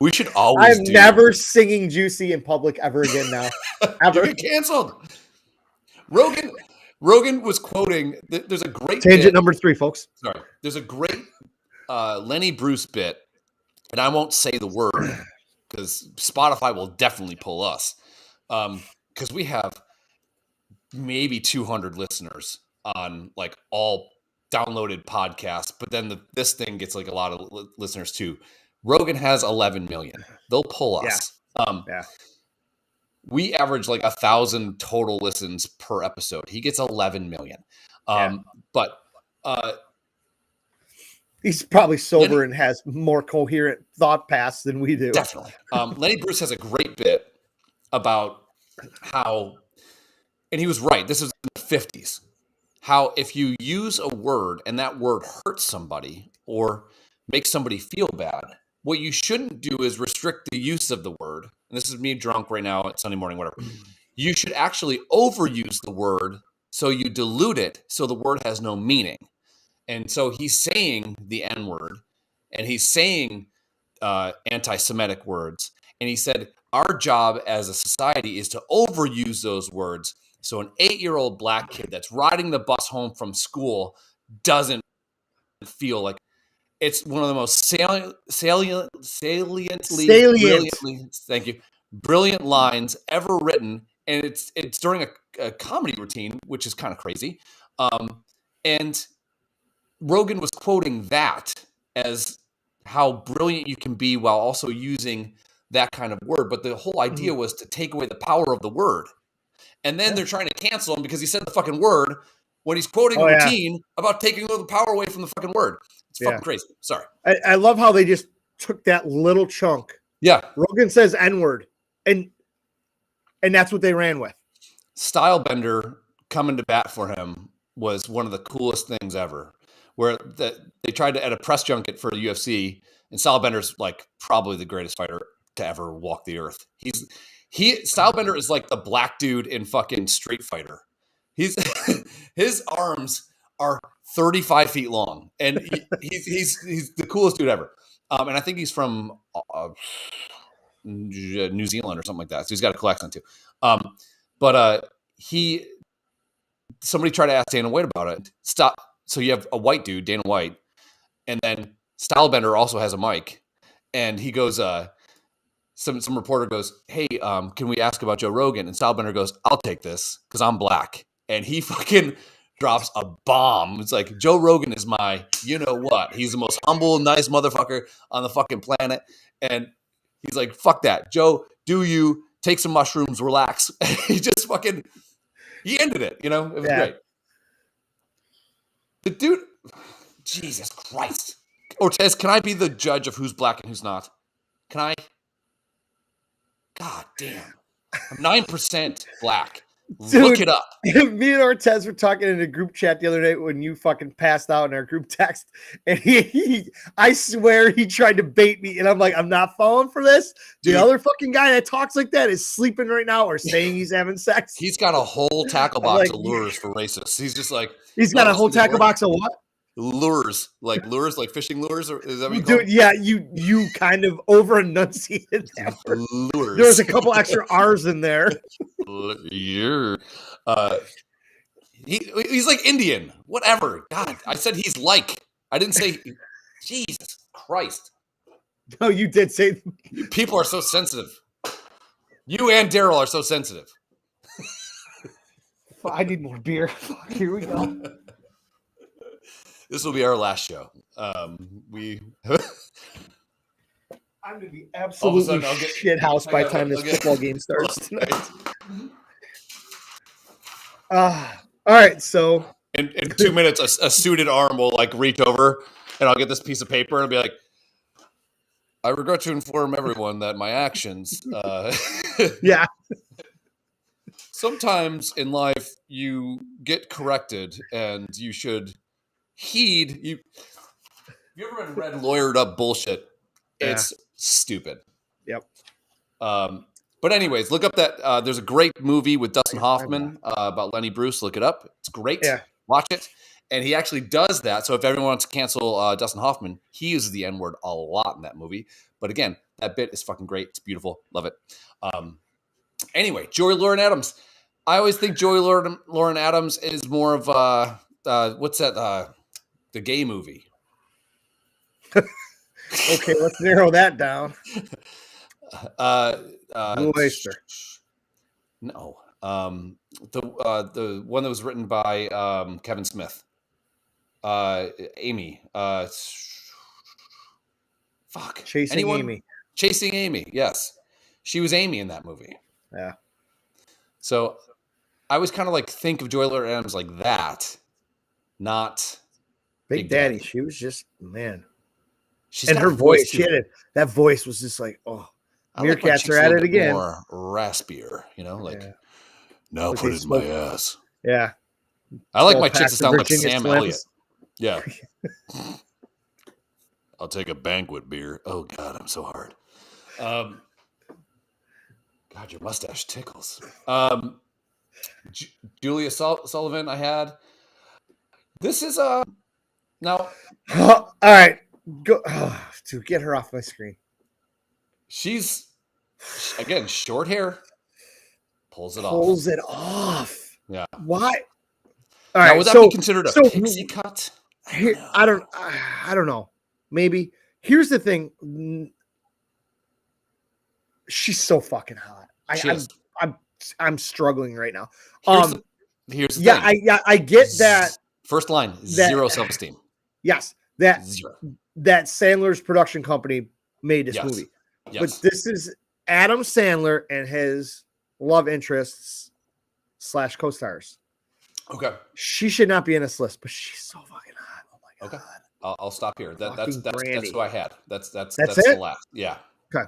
We should always. I'm never singing "Juicy" in public ever again. Now, ever. You get canceled. Rogan was quoting. There's a great tangent number 3, folks. Sorry, there's a great Lenny Bruce bit, and I won't say the word because Spotify will definitely pull us because we have maybe 200 listeners on like all downloaded podcasts, but then this thing gets like a lot of listeners too. Rogan has 11 million. They'll pull us. We average like 1,000 total listens per episode. He gets 11 million. But he's probably sober and has more coherent thought paths than we do. Definitely. Lenny Bruce has a great bit about how, and he was right, this is in the 50s, how if you use a word and that word hurts somebody or makes somebody feel bad, what you shouldn't do is restrict the use of the word. And this is me drunk right now at Sunday morning, whatever. You should actually overuse the word so you dilute it so the word has no meaning. And so he's saying the N-word, and he's saying anti-Semitic words. And he said, our job as a society is to overuse those words So an 8-year-old black kid that's riding the bus home from school doesn't feel like it's one of the most brilliant lines ever written, and it's during a comedy routine, which is kind of crazy. And Rogan was quoting that as how brilliant you can be while also using that kind of word. But the whole idea was to take away the power of the word. And then they're trying to cancel him because he said the fucking word when he's quoting a routine about taking the power away from the fucking word. It's fucking crazy. Sorry. I love how they just took that little chunk. Yeah. Rogan says N-word. And that's what they ran with. Stylebender coming to bat for him was one of the coolest things ever. Where they tried to at a press junket for the UFC, and Stylebender's like probably the greatest fighter to ever walk the earth. Stylebender is like the black dude in fucking Street Fighter. His arms are 35 feet long, and he's the coolest dude ever. And I think he's from New Zealand or something like that. So he's got a cool accent too. Somebody tried to ask Dana White about it. Stop. So you have a white dude, Dana White, and then Stylebender also has a mic, and he goes, some reporter goes, hey, can we ask about Joe Rogan? And Stylebender goes, I'll take this because I'm black. And he fucking drops a bomb. It's like, Joe Rogan is my, you know what? He's the most humble, nice motherfucker on the fucking planet. And he's like, fuck that. Joe, do you take some mushrooms, relax. He just fucking, he ended it, you know? It was great. The dude, Jesus Christ. Ortez, can I be the judge of who's black and who's not? Can I? God damn. I'm 9% black. Dude, look it up. Me and Ortez were talking in a group chat the other night when you fucking passed out in our group text. And I swear he tried to bait me. And I'm like, I'm not falling for this. Dude. The other fucking guy that talks like that is sleeping right now or saying he's having sex. He's got a whole tackle box of lures for racists. He's just like. He's got a whole tackle box of what? Lures, like fishing lures, or is that what you call them? Yeah, you kind of over enunciated that word. Lures. There was a couple extra R's in there. He's like Indian, whatever. God, I said he's like. I didn't say. Jesus Christ. No, you did say. People are so sensitive. You and Daryl are so sensitive. I need more beer. Here we go. This will be our last show. I'm gonna be absolutely shit house by the time this football game starts tonight. All right, so in 2 minutes, a suited arm will like reach over, and I'll get this piece of paper and I'll be like, "I regret to inform everyone that my actions." Yeah. Sometimes in life, you get corrected, and you should heed. You ever been read lawyered up bullshit? Yeah. It's stupid. Yep. But anyways, look up that. There's a great movie with Dustin Hoffman about Lenny Bruce. Look it up. It's great. Yeah. Watch it. And he actually does that. So if everyone wants to cancel Dustin Hoffman, he uses the N-word a lot in that movie. But again, that bit is fucking great. It's beautiful. Love it. Anyway, Joey Lauren Adams. I always think Joey Lauren Adams is more of what's that? The gay movie. Okay, let's narrow that down. Blue Oyster. No. The one that was written by Kevin Smith. Amy. Fuck. Chasing Amy. Chasing Amy. Yes, she was Amy in that movie. Yeah. So I always kind of like think of Joy Lauren Adams like that, not Big Daddy. She was just man. She's and her voice, that voice was just like, oh, meerkats are at it again. More raspier, you know, like now put it in my ass. Yeah. I like my chicks to sound like Sam Elliott. Yeah. I'll take a banquet beer. Oh God, I'm so hard. God, your mustache tickles. Julia Sullivan, I had. This is now. All right, go to get her off my screen. She's again short hair. Pulls it off. Yeah. Why? All Now, right. would that So be considered a so pixie cut? here, I don't know. Maybe. Here's the thing. She's so fucking hot. She is. I'm struggling right now. Here's the Yeah, thing. I get that. First line, zero self-esteem. Yes, that Zero. that Sandler's production company made this Yes. movie. Yes. But this is Adam Sandler and his love interests / co-stars. Okay. She should not be in this list, but she's so fucking hot. Oh my god. Okay. I'll stop here. That's Brandy. who I had. That's it? the last. Yeah. Okay.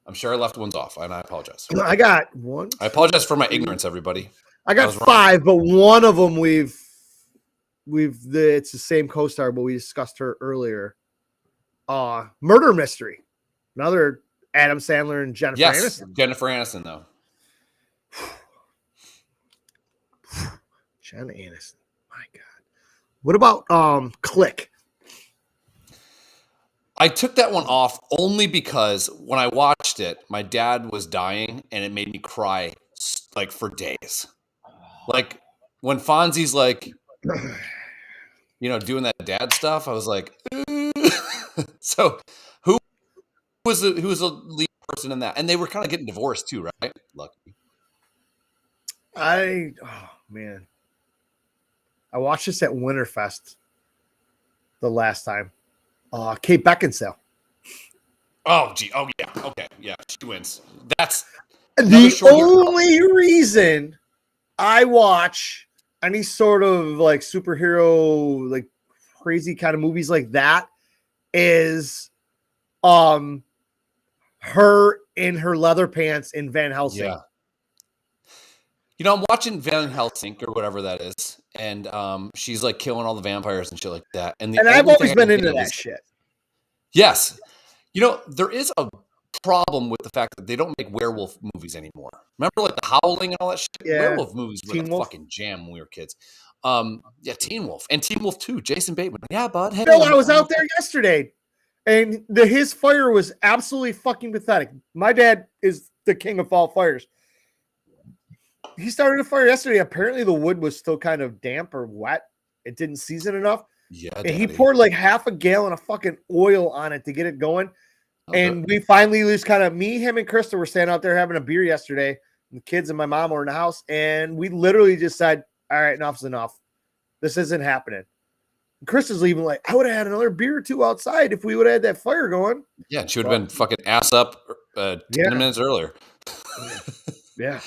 I'm sure I left ones off, and I apologize. I got one. I apologize for my ignorance, everybody. I got 5, but one of them it's the same co-star, but we discussed her earlier. Murder Mystery. Another Adam Sandler and Jennifer Aniston. Jennifer Aniston, though. Jenna Aniston. My God. What about Click? I took that one off only because when I watched it, my dad was dying, and it made me cry like for days. Like when Fonzie's like, doing that dad stuff, I was like, so who was the lead person in that? And they were kind of getting divorced too, right? Lucky. Oh man, I watched this at Winterfest the last time. Kate Beckinsale. Oh gee, oh yeah, okay, yeah, she wins. That's the only reason I watch any sort of like superhero, like crazy kind of movies like that is her in her leather pants in Van Helsing. Yeah. I'm watching Van Helsing or whatever that is, and she's like killing all the vampires and shit like that. And I've always been into that shit. Yes. There is a problem with the fact that they don't make werewolf movies anymore. Remember like The Howling and all that shit? Yeah. Werewolf movies were Teen the Wolf? fucking jam when we were kids. Yeah, Teen Wolf. And Teen Wolf 2, Jason Bateman. Yeah, bud. Hey, Bill, I was out there yesterday, and his fire was absolutely fucking pathetic. My dad is the king of all fires. He started a fire yesterday. Apparently, the wood was still kind of damp or wet. It didn't season enough. Yeah, and he poured like half a gallon of fucking oil on it to get it going. Okay. And we finally just kind of, me, him, and Krista were standing out there having a beer yesterday. And the kids and my mom were in the house. And we literally just said, all right, enough's enough. This isn't happening. And Krista's leaving like, I would have had another beer or two outside if we would have had that fire going. Yeah, she would have been fucking ass up 10 minutes earlier. Yeah.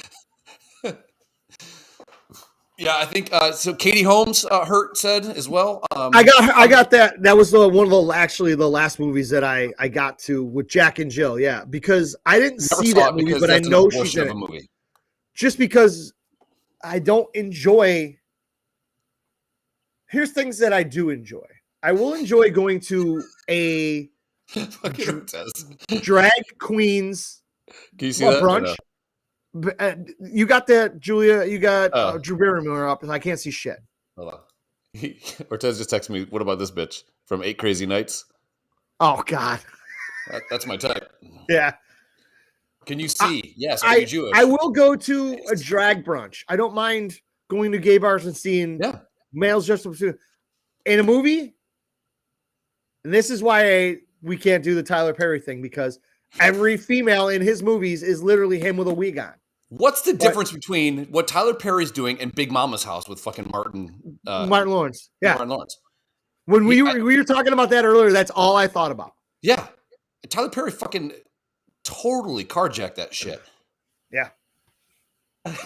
Yeah, I think so. Katie Holmes hurt said as well. I got that. That was one of the last movies that I got to with Jack and Jill. Yeah, because I didn't see that movie, but I know she's in it. Movie. Just because I don't enjoy. Here's things that I do enjoy. I will enjoy going to a drag queens Can you see that? brunch. You got that, Julia. You got Drew Barrymore up, and I can't see shit. Hold on. Ortez just texted me. What about this bitch from 8 Crazy Nights? Oh God, that's my type. Yeah. Can you see? Yes, you're Jewish. I will go to a drag brunch. I don't mind going to gay bars and seeing males dressed up in a movie. And this is why we can't do the Tyler Perry thing, because every female in his movies is literally him with a wig on. What's the difference between what Tyler Perry's doing and Big Mama's House with fucking Martin Lawrence? Yeah. Martin Lawrence. When we were talking about that earlier, that's all I thought about. Yeah. Tyler Perry fucking totally carjacked that shit. Yeah. I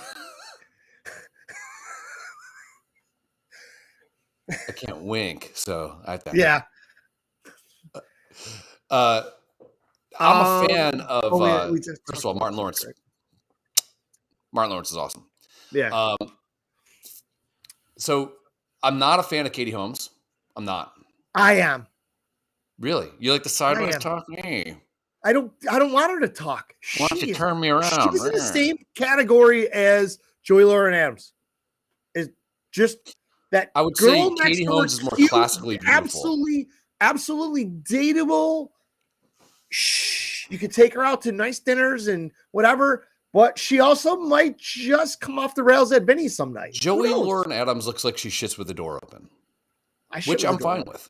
can't wink, so I have to. Yeah. I'm a fan of first of all, Martin Lawrence. Right. Martin Lawrence is awesome. Yeah. So I'm not a fan of Katie Holmes. I'm not. I am. Really? You like the sideways talk? Hey. I don't want her to talk. Why don't you turn me around? She's in the same category as Joey Lauren Adams. Is just that I would girl say Katie Holmes is more classically beautiful. Absolutely dateable. You could take her out to nice dinners and whatever, But she also might just come off the rails at Vinny some night. Joey Lauren Adams looks like she shits with the door open, which I'm fine with.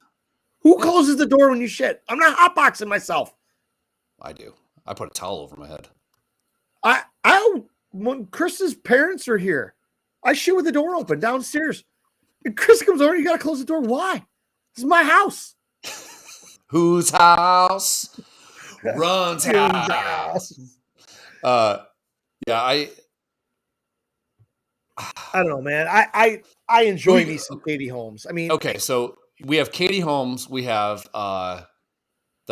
Who closes the door when you shit? I'm not hotboxing myself. I do. I put a towel over my head. When Chris's parents are here, I shit with the door open downstairs. And Chris comes over, you got to close the door. Why? This is my house. Whose house runs house? Yeah, I don't know, man. I enjoy me some Katie Holmes. I mean, okay, so we have Katie Holmes. We have the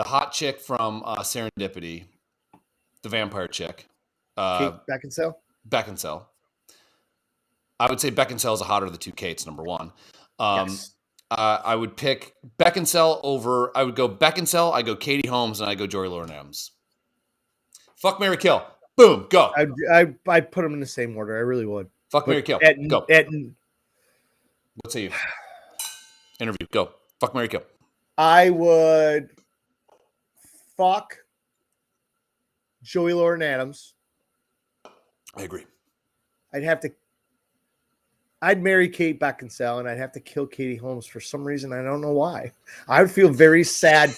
hot chick from Serendipity, the vampire chick. Kate Beckinsale. Beckinsale. I would say Beckinsale is a hotter of the two Kates, number one. Yes. I would pick Beckinsale over. I would go Beckinsale. I go Katie Holmes, and I go Joey Lauren Adams. Fuck, marry, kill. Boom, go. I put them in the same order. I really would. Fuck, marry, kill. Go. What say you? Interview. Go. Fuck, marry, kill. I would fuck Joey Lauren Adams. I agree. I'd marry Kate Beckinsale, and I'd have to kill Katie Holmes for some reason. I don't know why. I would feel very sad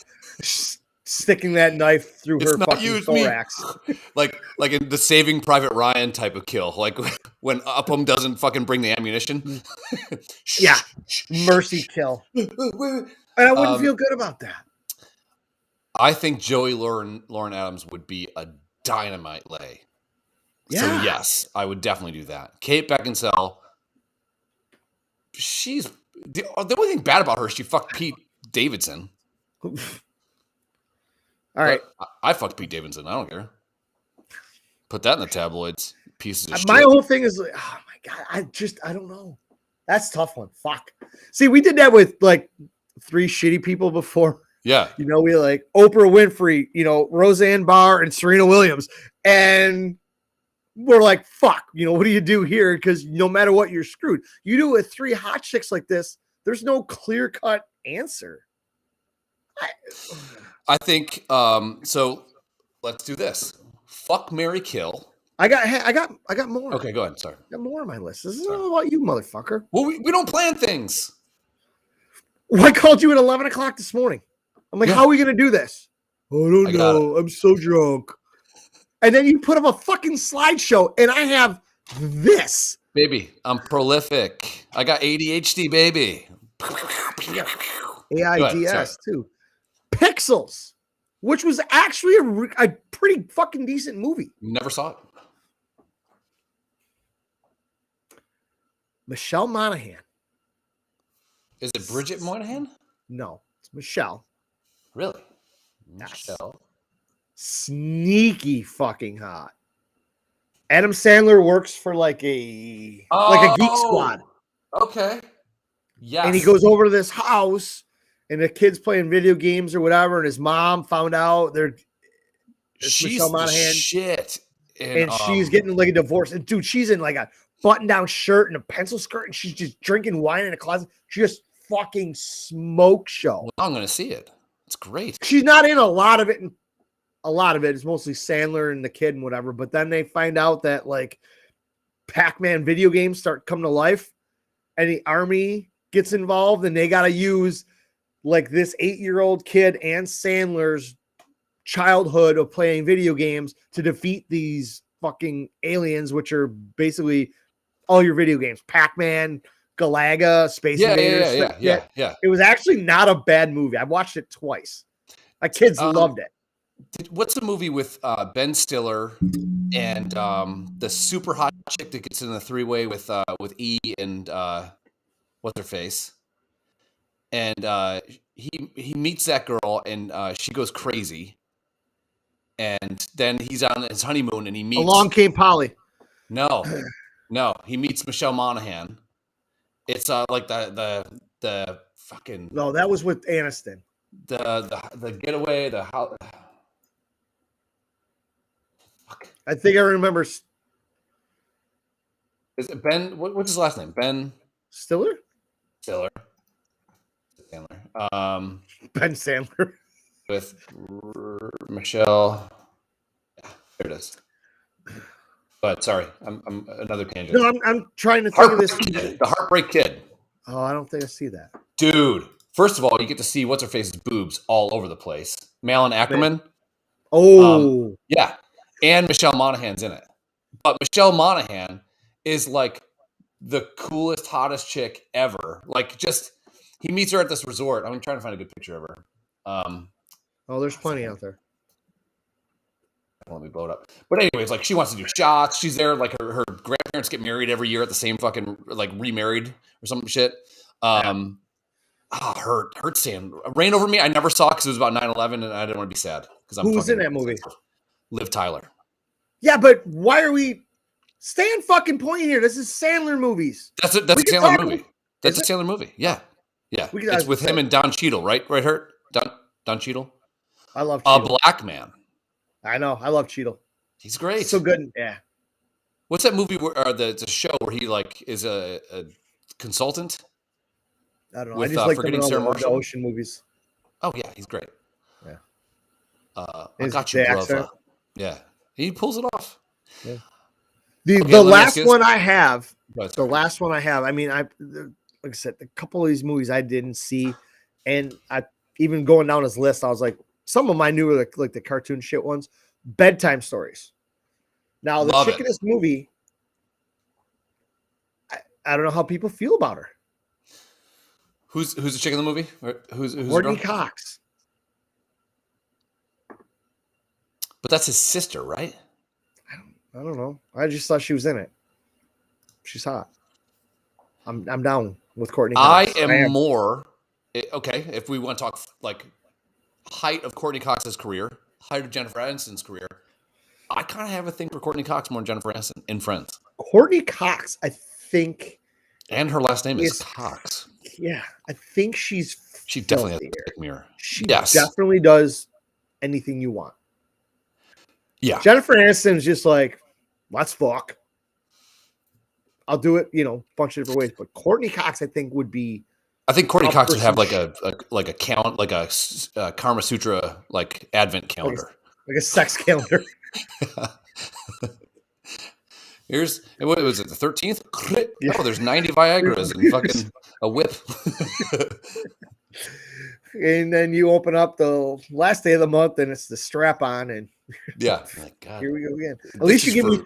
sticking that knife through her fucking thorax. like in the Saving Private Ryan type of kill. Like when Upham doesn't fucking bring the ammunition. Yeah. Mercy kill. And I wouldn't feel good about that. I think Joey Lauren Adams would be a dynamite lay. Yeah. So yes, I would definitely do that. Kate Beckinsale, she's the only thing bad about her is she fucked Pete Davidson. All right. I fucked Pete Davidson. I don't care. Put that in the tabloids. Pieces of shit. My whole thing is like, oh my God, I don't know. That's a tough one. Fuck. See, we did that with like 3 shitty people before. Yeah. You know, we like Oprah Winfrey, you know, Roseanne Barr and Serena Williams. And we're like, fuck, you know, what do you do here? Because no matter what, you're screwed. You do it with 3 hot chicks like this, there's no clear-cut answer. I think so. Let's do this. Fuck, marry, kill. I got more. Okay, go ahead. Sorry, I got more on my list. This is all about you, motherfucker. Well, we don't plan things. Well, I called you at 11 o'clock this morning. I'm like, how are we gonna do this? I don't know. I'm so drunk. And then you put up a fucking slideshow, and I have this. Baby, I'm prolific. I got ADHD, baby. AIDS too. Pixels, which was actually a pretty fucking decent movie. Never saw it. Michelle Monaghan. Is it Bridget Moynihan? No, it's Michelle. Really? Yes. Michelle. Sneaky fucking hot. Adam Sandler works for like a Geek Squad. Okay. Yes. And he goes over to this house, and the kid's playing video games or whatever, and his mom found out she's Michelle Monaghan. Shit. And she's getting like a divorce. And dude, she's in like a button-down shirt and a pencil skirt, and she's just drinking wine in a closet. She just fucking smoke show. Well, I'm gonna see it. It's great. She's not in a lot of it, and a lot of it is mostly Sandler and the kid and whatever. But then they find out that like Pac-Man video games start coming to life, and the army gets involved, and they got to use like this 8-year-old kid and Sandler's childhood of playing video games to defeat these fucking aliens, which are basically all your video games. Pac-Man, Galaga, Space Invaders. Yeah. It was actually not a bad movie. I watched it twice. My kids loved it. What's the movie with Ben Stiller and the super hot chick that gets in the 3-way with E and what's her face? And he meets that girl, and she goes crazy. And then he's on his honeymoon, and he meets. Along Came Polly. No, he meets Michelle Monaghan. It's like the fucking. No, that was with Aniston. The getaway, the how. Fuck. I think I remember. Is it Ben? What's his last name? Ben Stiller. Sandler. Ben Sandler. With Michelle. Yeah, there it is. But sorry, I'm another tangent. No, I'm trying to think of this. The Heartbreak Kid. Oh, I don't think I see that. Dude, first of all, you get to see what's her face's boobs all over the place. Malin Ackerman. Oh, yeah, and Michelle Monaghan's in it. But Michelle Monaghan is like the coolest, hottest chick ever. Like, just he meets her at this resort. I'm trying to find a good picture of her. there's plenty out there. Let me blow it up. But anyways, like she wants to do shots. She's there. Like her grandparents get married every year at the same fucking like remarried or some shit. Hurt saying Rain Over Me. I never saw because it was about 9/11 and I didn't want to be sad because I'm. Who was in that movie? Liv Tyler. Yeah, but why are we? Stay in fucking point here. This is Sandler movies. That's a Sandler movie. That's a Sandler movie. Yeah. It's with him and Don Cheadle, right? Right, Hurt? Don Cheadle. I love Cheadle. A Black Man. I know. I love Cheadle. He's great. So good. Yeah. What's that movie where the show where he like is a consultant? I don't know. With, I just like Forgetting the Sarah Marshall. ocean movies. Oh yeah, he's great. Yeah. I got you, brother. Yeah, he pulls it off. Yeah. The last one I have. The last one I have. I mean, like I said, a couple of these movies I didn't see, and I even going down his list, I was like, some of my newer like the cartoon shit ones, Bedtime Stories. Now the chick in this movie, I don't know how people feel about her. Who's the chick in the movie? Who's Courtney Cox? But that's his sister, right? I don't know. I just thought she was in it. She's hot. I'm down with Courtney Cox. I am more okay. If we want to talk like height of Courtney Cox's career, height of Jennifer Aniston's career, I kind of have a thing for Courtney Cox more than Jennifer Aniston in Friends. Courtney Cox, I think, and her last name is Cox. Yeah, I think she definitely has a big mirror. She definitely does anything you want. Yeah, Jennifer Aniston is just like, let's fuck. I'll do it, a bunch of different ways. But Courtney Cox, I think, would be. I think Courtney Cox would have like a count, like a Karma Sutra like advent calendar, like a sex calendar. Here's what was it? The 13th? Yeah. Oh, there's 90 Viagra's and fucking a whip. And then you open up the last day of the month, and it's the strap on, and yeah, my God. Here we go again. At least you give me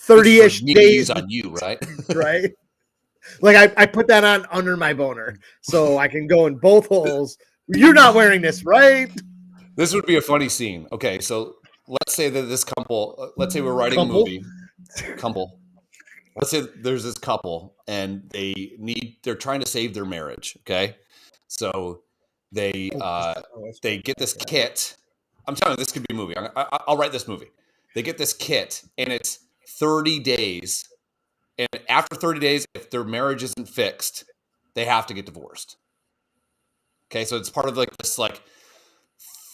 30-ish days on you, right? Right. Like I put that on under my boner, so I can go in both holes. You're not wearing this, right? This would be a funny scene. Okay, so let's say that this couple, let's say we're writing a movie. Couple. Let's say there's this couple and they're trying to save their marriage. Okay. So they get this kit. I'm telling you, this could be a movie. I'll write this movie. They get this kit and it's 30 days. And after 30 days, if their marriage isn't fixed, they have to get divorced. Okay. So it's part of like this like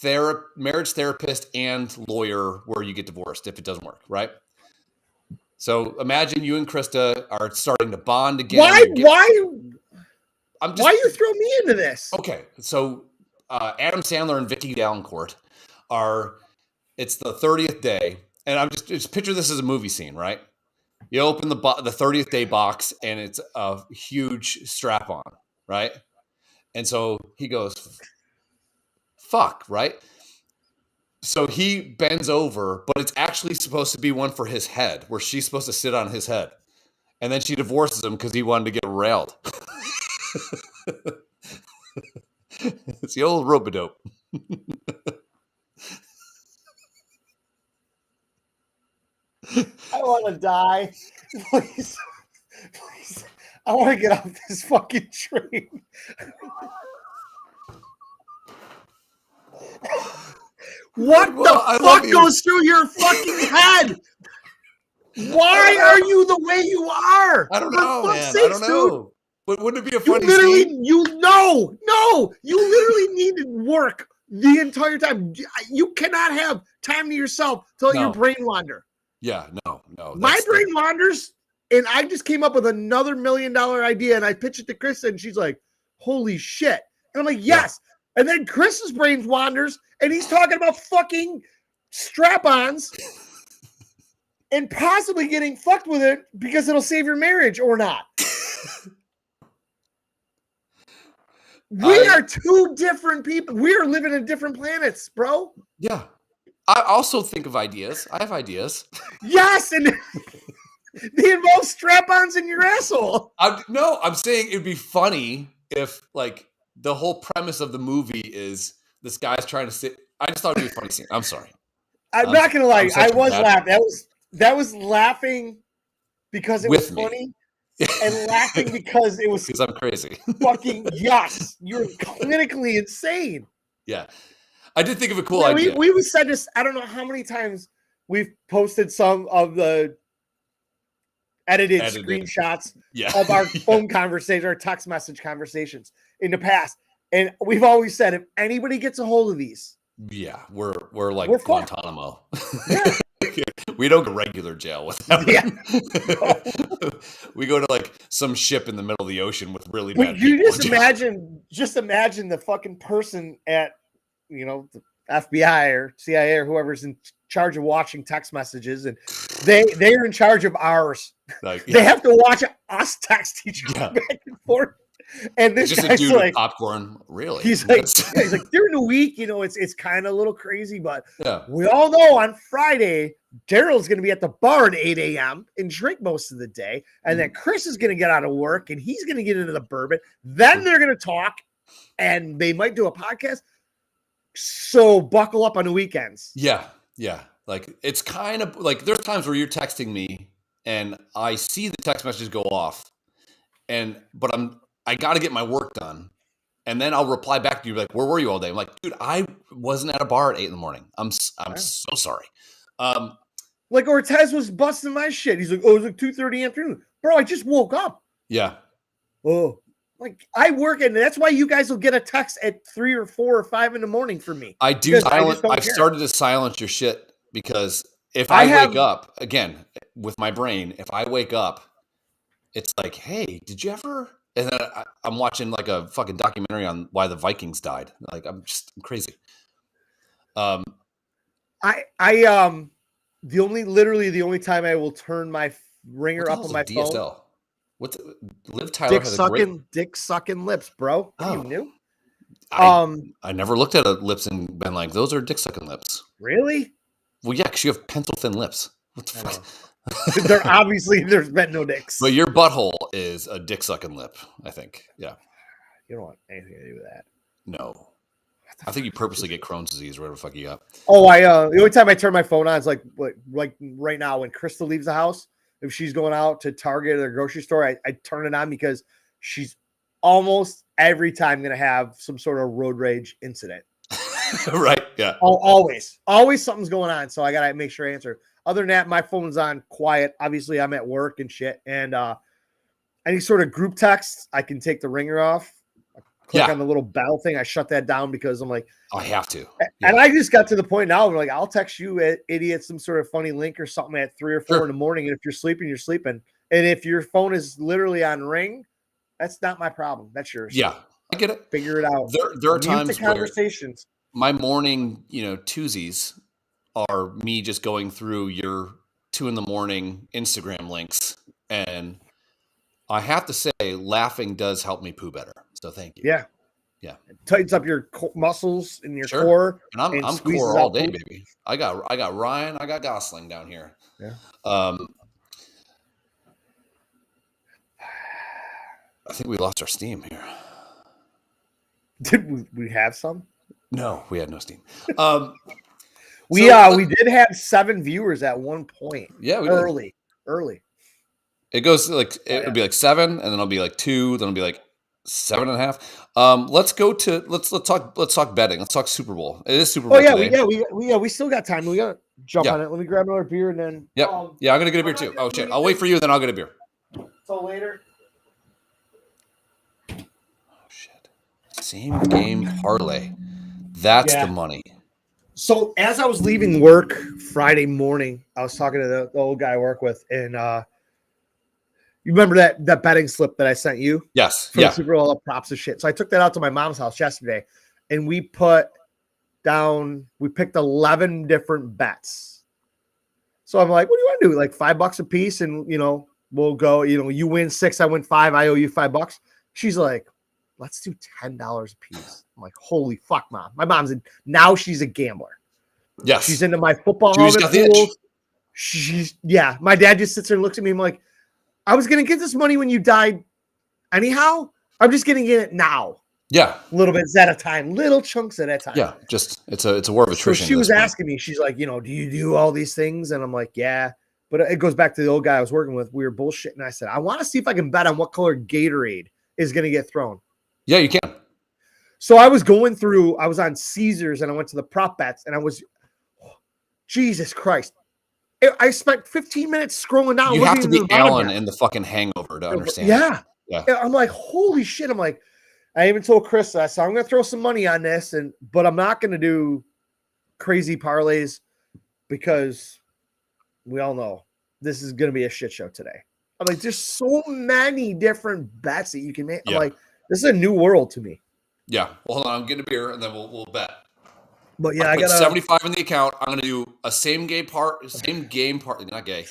marriage therapist and lawyer where you get divorced if it doesn't work. Right. So imagine you and Krista are starting to bond again. Why you throw me into this? Okay, so Adam Sandler and Vicky Valancourt it's the 30th day, and I'm just picture this as a movie scene, right? You open the 30th day box, and it's a huge strap on, right? And so he goes, fuck, right? So he bends over, but it's actually supposed to be one for his head, where she's supposed to sit on his head. And then she divorces him because he wanted to get railed. It's the old rope-a-dope. I want to die. Please. I want to get off this fucking train. What the fuck goes through your fucking head? Why are you the way you are? I don't know, man. I don't know. Dude. But wouldn't it be a funny scene? You literally need to work the entire time. You cannot have time to yourself to let your brain wander. Yeah, no. My brain wanders, and I just came up with another $1 million idea, and I pitched it to Krista, and she's like, holy shit. And I'm like, yes. Yeah. And then Chris's brain wanders, and he's talking about fucking strap-ons. and possibly getting fucked with it because it'll save your marriage or not. We are two different people. We are living in different planets, bro. Yeah. I also think of ideas. I have ideas. Yes, and they involve strap-ons in your asshole. I'm saying it'd be funny if, like, the whole premise of the movie is this guy's trying to sit. I just thought it'd be a funny scene. I'm sorry. I'm not gonna lie. I was laughing. That was laughing because it was funny, and laughing because it was. Because I'm crazy. Fucking yes, you're clinically insane. Yeah, I did think of a cool idea. We said this. I don't know how many times we've posted some of the edited screenshots of our phone conversation, our text message conversations in the past, and we've always said if anybody gets a hold of these, we're like Guantanamo. Yeah. We don't go regular jail with them. Yeah. We go to like some ship in the middle of the ocean with really bad people. You just imagine the fucking person at, the FBI or CIA or whoever's in charge of watching text messages, and they're in charge of ours. They have to watch us text each other back and forth. And this just guy's a dude like, with popcorn, really. He's like during the week, it's kind of a little crazy, but we all know on Friday, Daryl's going to be at the bar at 8 a.m. and drink most of the day. And then Chris is going to get out of work and he's going to get into the bourbon. Then they're going to talk and they might do a podcast. So buckle up on the weekends. Yeah. Yeah. Like, it's kind of like there's times where you're texting me and I see the text messages go off but I got to get my work done. And then I'll reply back to you like, where were you all day? I'm like, dude, I wasn't at a bar at 8 a.m. I'm so sorry. Like Ortez was busting my shit. He's like, oh, it was like 2:30 afternoon. Bro, I just woke up. Yeah. Oh, like I work, and that's why you guys will get a text at 3 or 4 or 5 in the morning from me. I've started to silence your shit because if I wake up, again, with my brain, if I wake up, it's like, hey, did you ever... And then I'm watching like a fucking documentary on why the Vikings died. Like I'm crazy. The only time I will turn my ringer up on my DSL? phone. What's Liv Tyler has a great dick sucking lips, bro. You knew? I never looked at a lips and been like, those are dick sucking lips. Really? Well, yeah, because you have pencil thin lips. What the fuck? There's been no dicks. But your butthole is a dick sucking lip, I think. Yeah. You don't want anything to do with that. No. I think you purposely get Crohn's disease or whatever the fuck you got. Oh, the only time I turn my phone on is like right now when Krista leaves the house, if she's going out to Target or grocery store, I turn it on because she's almost every time going to have some sort of road rage incident. Right. Yeah. Always something's going on. So I got to make sure I answer. Other than that, my phone's on quiet. Obviously, I'm at work and shit. And any sort of group text, I can take the ringer off. I click on the little bell thing. I shut that down because I'm like, I have to. And I just got to the point now where like, I'll text you, idiot, some sort of funny link or something at 3 or 4 in the morning. And if you're sleeping, you're sleeping. And if your phone is literally on ring, that's not my problem. That's yours. Yeah, I get it. Figure it out. There are times conversations. My morning, twosies are me just going through your 2 a.m. Instagram links. And I have to say, laughing does help me poo better. So thank you. Yeah. Yeah. It tightens up your muscles in your core. And I'm core all day, baby. I got Ryan, I got Gosling down here. Yeah. I think we lost our steam here. Did we have some? No, we had no steam. We did have 7 viewers at one point. Yeah, we early. It goes like it'll be like 7, and then it'll be like 2, then it'll be like 7.5. Let's talk betting. Let's talk Super Bowl. It is Super Bowl. Today. We still got time. We got to jump on it. Let me grab another beer and then. Yep. I'm gonna get a beer too. Oh shit! I'll wait for you, and then I'll get a beer. Till later. Oh shit! Same game parlay. That's the money. So as I was leaving work Friday morning, I was talking to the old guy I work with, and you remember that betting slip that I sent you? Yes. For the Super Bowl props and shit. So I took that out to my mom's house yesterday, and we picked 11 different bets. So I'm like, what do you want to do? Like $5 a piece, and we'll go. You win 6, I win 5. I owe you $5. She's like, let's do $10 a piece. I'm like, holy fuck, mom. My mom's now she's a gambler. Yes, she's into my football helmet pools. My dad just sits there and looks at me. I'm like, I was gonna get this money when you died, anyhow. I'm just gonna get it now. Yeah, little bits at a time, little chunks at a time. Yeah, just it's a war of attrition. So she was asking me, she's like, do you do all these things? And I'm like, yeah. But it goes back to the old guy I was working with. We were bullshitting. I said, I want to see if I can bet on what color Gatorade is going to get thrown. Yeah, you can. So I was on Caesars, and I went to the prop bets, and Jesus Christ. I spent 15 minutes scrolling down. You have to be Alan in the fucking Hangover to understand. Yeah. I'm like, holy shit. I'm like, I even told Chris, I said, I'm going to throw some money on this, but I'm not going to do crazy parlays because we all know this is going to be a shit show today. I'm like, there's so many different bets that you can make. I'm like, this is a new world to me. Yeah. Well, hold on. I'm getting a beer, and then we'll bet. But yeah, I got 75 in the account. I'm going to do a same game part. Not gay.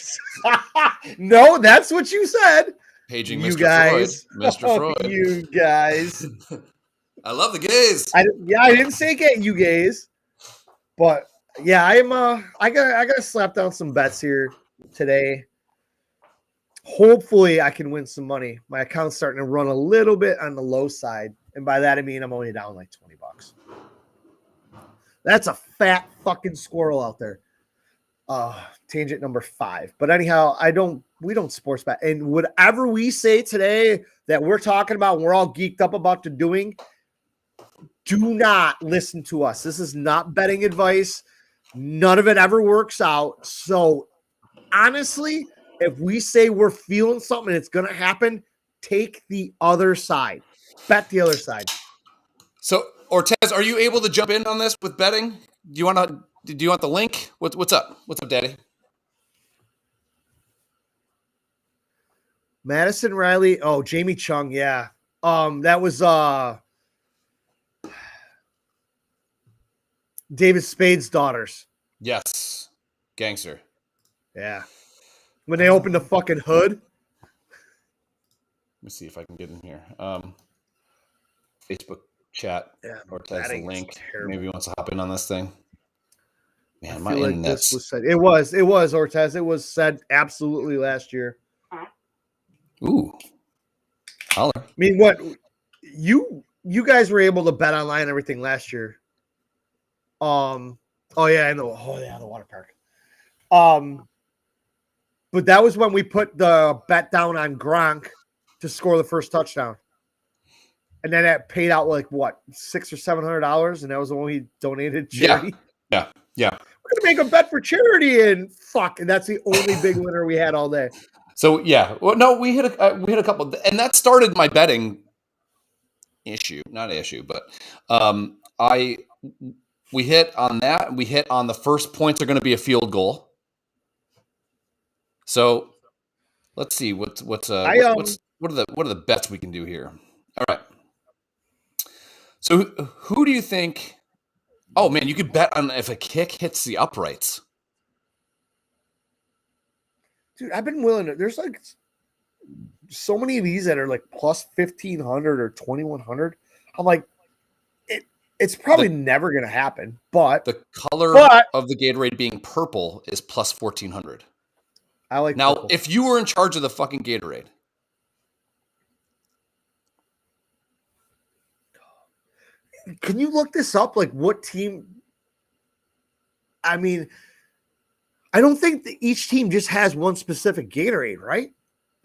No, that's what you said. Paging you Mr. guys. Freud. Mr. Freud. You guys. I love the gays. I didn't say get you gays. But yeah, I gotta slap down some bets here today. Hopefully I can win some money. My account's starting to run a little bit on the low side. And by that I mean I'm only down like $20. That's a fat fucking squirrel out there. Tangent number 5. But anyhow, we don't sports bet. And whatever we say today that we're talking about and we're all geeked up about to doing, do not listen to us. This is not betting advice. None of it ever works out. So honestly, if we say we're feeling something and it's going to happen, take the other side. Bet the other side. So, Ortez, are you able to jump in on this with betting? Do you want the link? What's up? What's up, Daddy? Madison Riley. Oh, Jamie Chung. Yeah. That was David Spade's daughters. Yes. Gangster. Yeah. When they opened the fucking hood. Let me see if I can get in here. Facebook chat. Yeah, Ortez the link. Maybe he wants to hop in on this thing. Man, my internet's was said. It was Ortez. It was said absolutely last year. Ooh. Holler. I mean, what you guys were able to bet online and everything last year. Oh yeah, I know. Oh yeah, the water park. But that was when we put the bet down on Gronk to score the first touchdown. And then that paid out like what, $600 or $700, and that was the one he donated to charity. Yeah. We're gonna make a bet for charity, and that's the only big winner we had all day. So yeah, well, no, we hit a couple, and that started my betting but we hit on that. We hit on the first points are going to be a field goal. So let's see what are the bets we can do here. All right. So who do you think? Oh man, you could bet on if a kick hits the uprights. Dude, I've been willing to. There's like so many of these that are like plus 1,500 or 2,100. I'm like, it's probably never going to happen. But the color of the Gatorade being purple is plus 1,400. I like now. purple. If you were in charge of the fucking Gatorade, can you look this up? Like what team? I mean, I don't think that each team just has one specific Gatorade, right?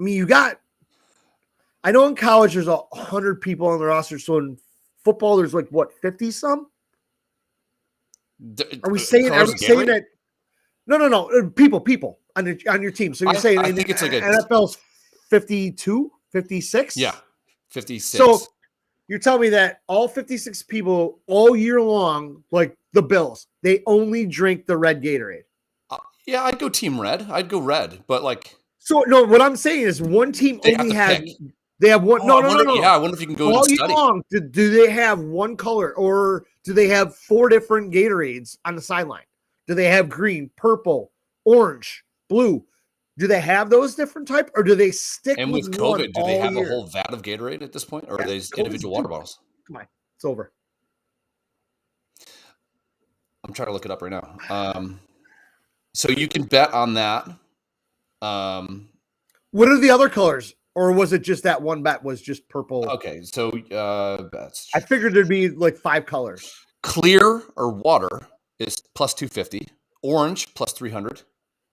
I mean, I know in college there's 100 people on the roster, so in football there's like what, 50 some? Are we saying that? No. People on your team. So you're saying I think it's like NFL's 52, 56? Yeah, 56. So you're telling me that all 56 people all year long, like the Bills, they only drink the red Gatorade. Yeah, I'd go team red. I'd go red, but like. So no, what I'm saying is one team only has. They have one. No. Yeah, I wonder if you can go all and year study. long. Do they have one color, or do they have 4 different Gatorades on the sideline? Do they have green, purple, orange, blue. Do they have those different type, or do they stick And with one COVID, do all they have year? a whole vat of Gatorade at this point, or Yeah, are they just COVID's individual water due. bottles? Come on, it's over. I'm trying to look it up right now. So you can bet on that. What are the other colors, or was it just that one bet was just purple? Okay, so bets. I figured there'd be like 5 colors. Clear or water is plus 250. Orange plus 300.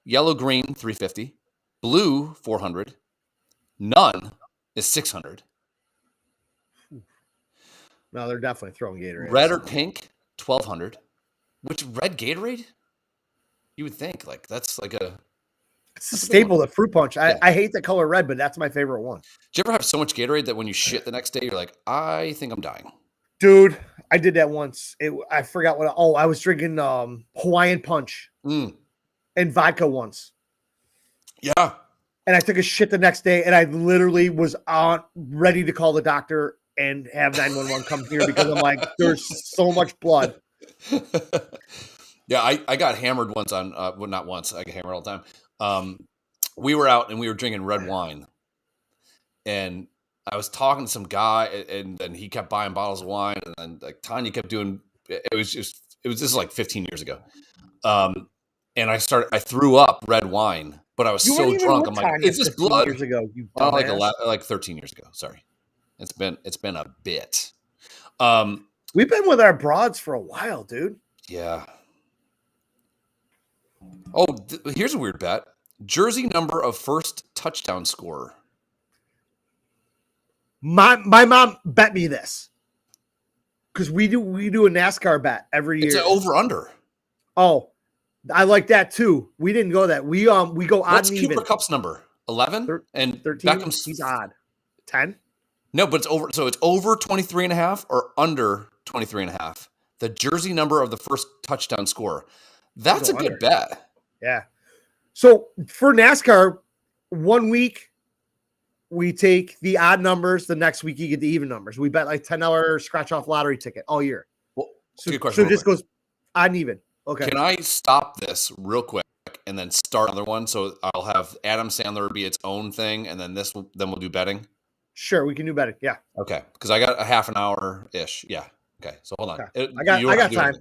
Yellow green 350. Blue 400. None is 600. No, they're definitely throwing Gatorade. Red or pink 1200. Which red Gatorade? You would think like that's like a It's a staple of fruit punch. Yeah. I hate the color red, but that's my favorite one. Do you ever have so much Gatorade that when you shit the next day, you're like, I think I'm dying? Dude, I did that once. I forgot what. I was drinking Hawaiian Punch and vodka once. Yeah. And I took a shit the next day, and I literally was ready to call the doctor and have 911 come here because I'm like, there's so much blood. Yeah, I got hammered once on, well, not once. I get hammered all the time. We were out and we were drinking red wine, and I was talking to some guy, and then he kept buying bottles of wine, and then like Tanya kept doing. It was just like 15 years ago, and I threw up red wine, but I was so drunk. I'm like, it's just blood. Years ago, you like 13 years ago. Sorry, it's been a bit. We've been with our broads for a while, dude. Yeah. Oh, here's a weird bet. Jersey number of first touchdown scorer. My mom bet me this because we do a NASCAR bet every year. It's an over under. Oh, I like that too. We didn't go that. We go odd What's and Cooper even. Kupp's number? 11 and 13. Beckham's. He's odd. 10. No, but it's over. So it's over 23 and a half or under 23 and a half. The jersey number of the first touchdown scorer. That's a good bet. Yeah. So for NASCAR, 1 week we take the odd numbers. The next week you get the even numbers. We bet like $10 scratch off lottery ticket all year. Well, So, good question. so it just goes odd and even. Okay. Can I stop this real quick and then start another one? So I'll have Adam Sandler be its own thing, and then then we'll do betting. Sure, we can do betting. Yeah. Okay, because I got a half an hour ish. Yeah. Okay, so hold on. Okay. I got time.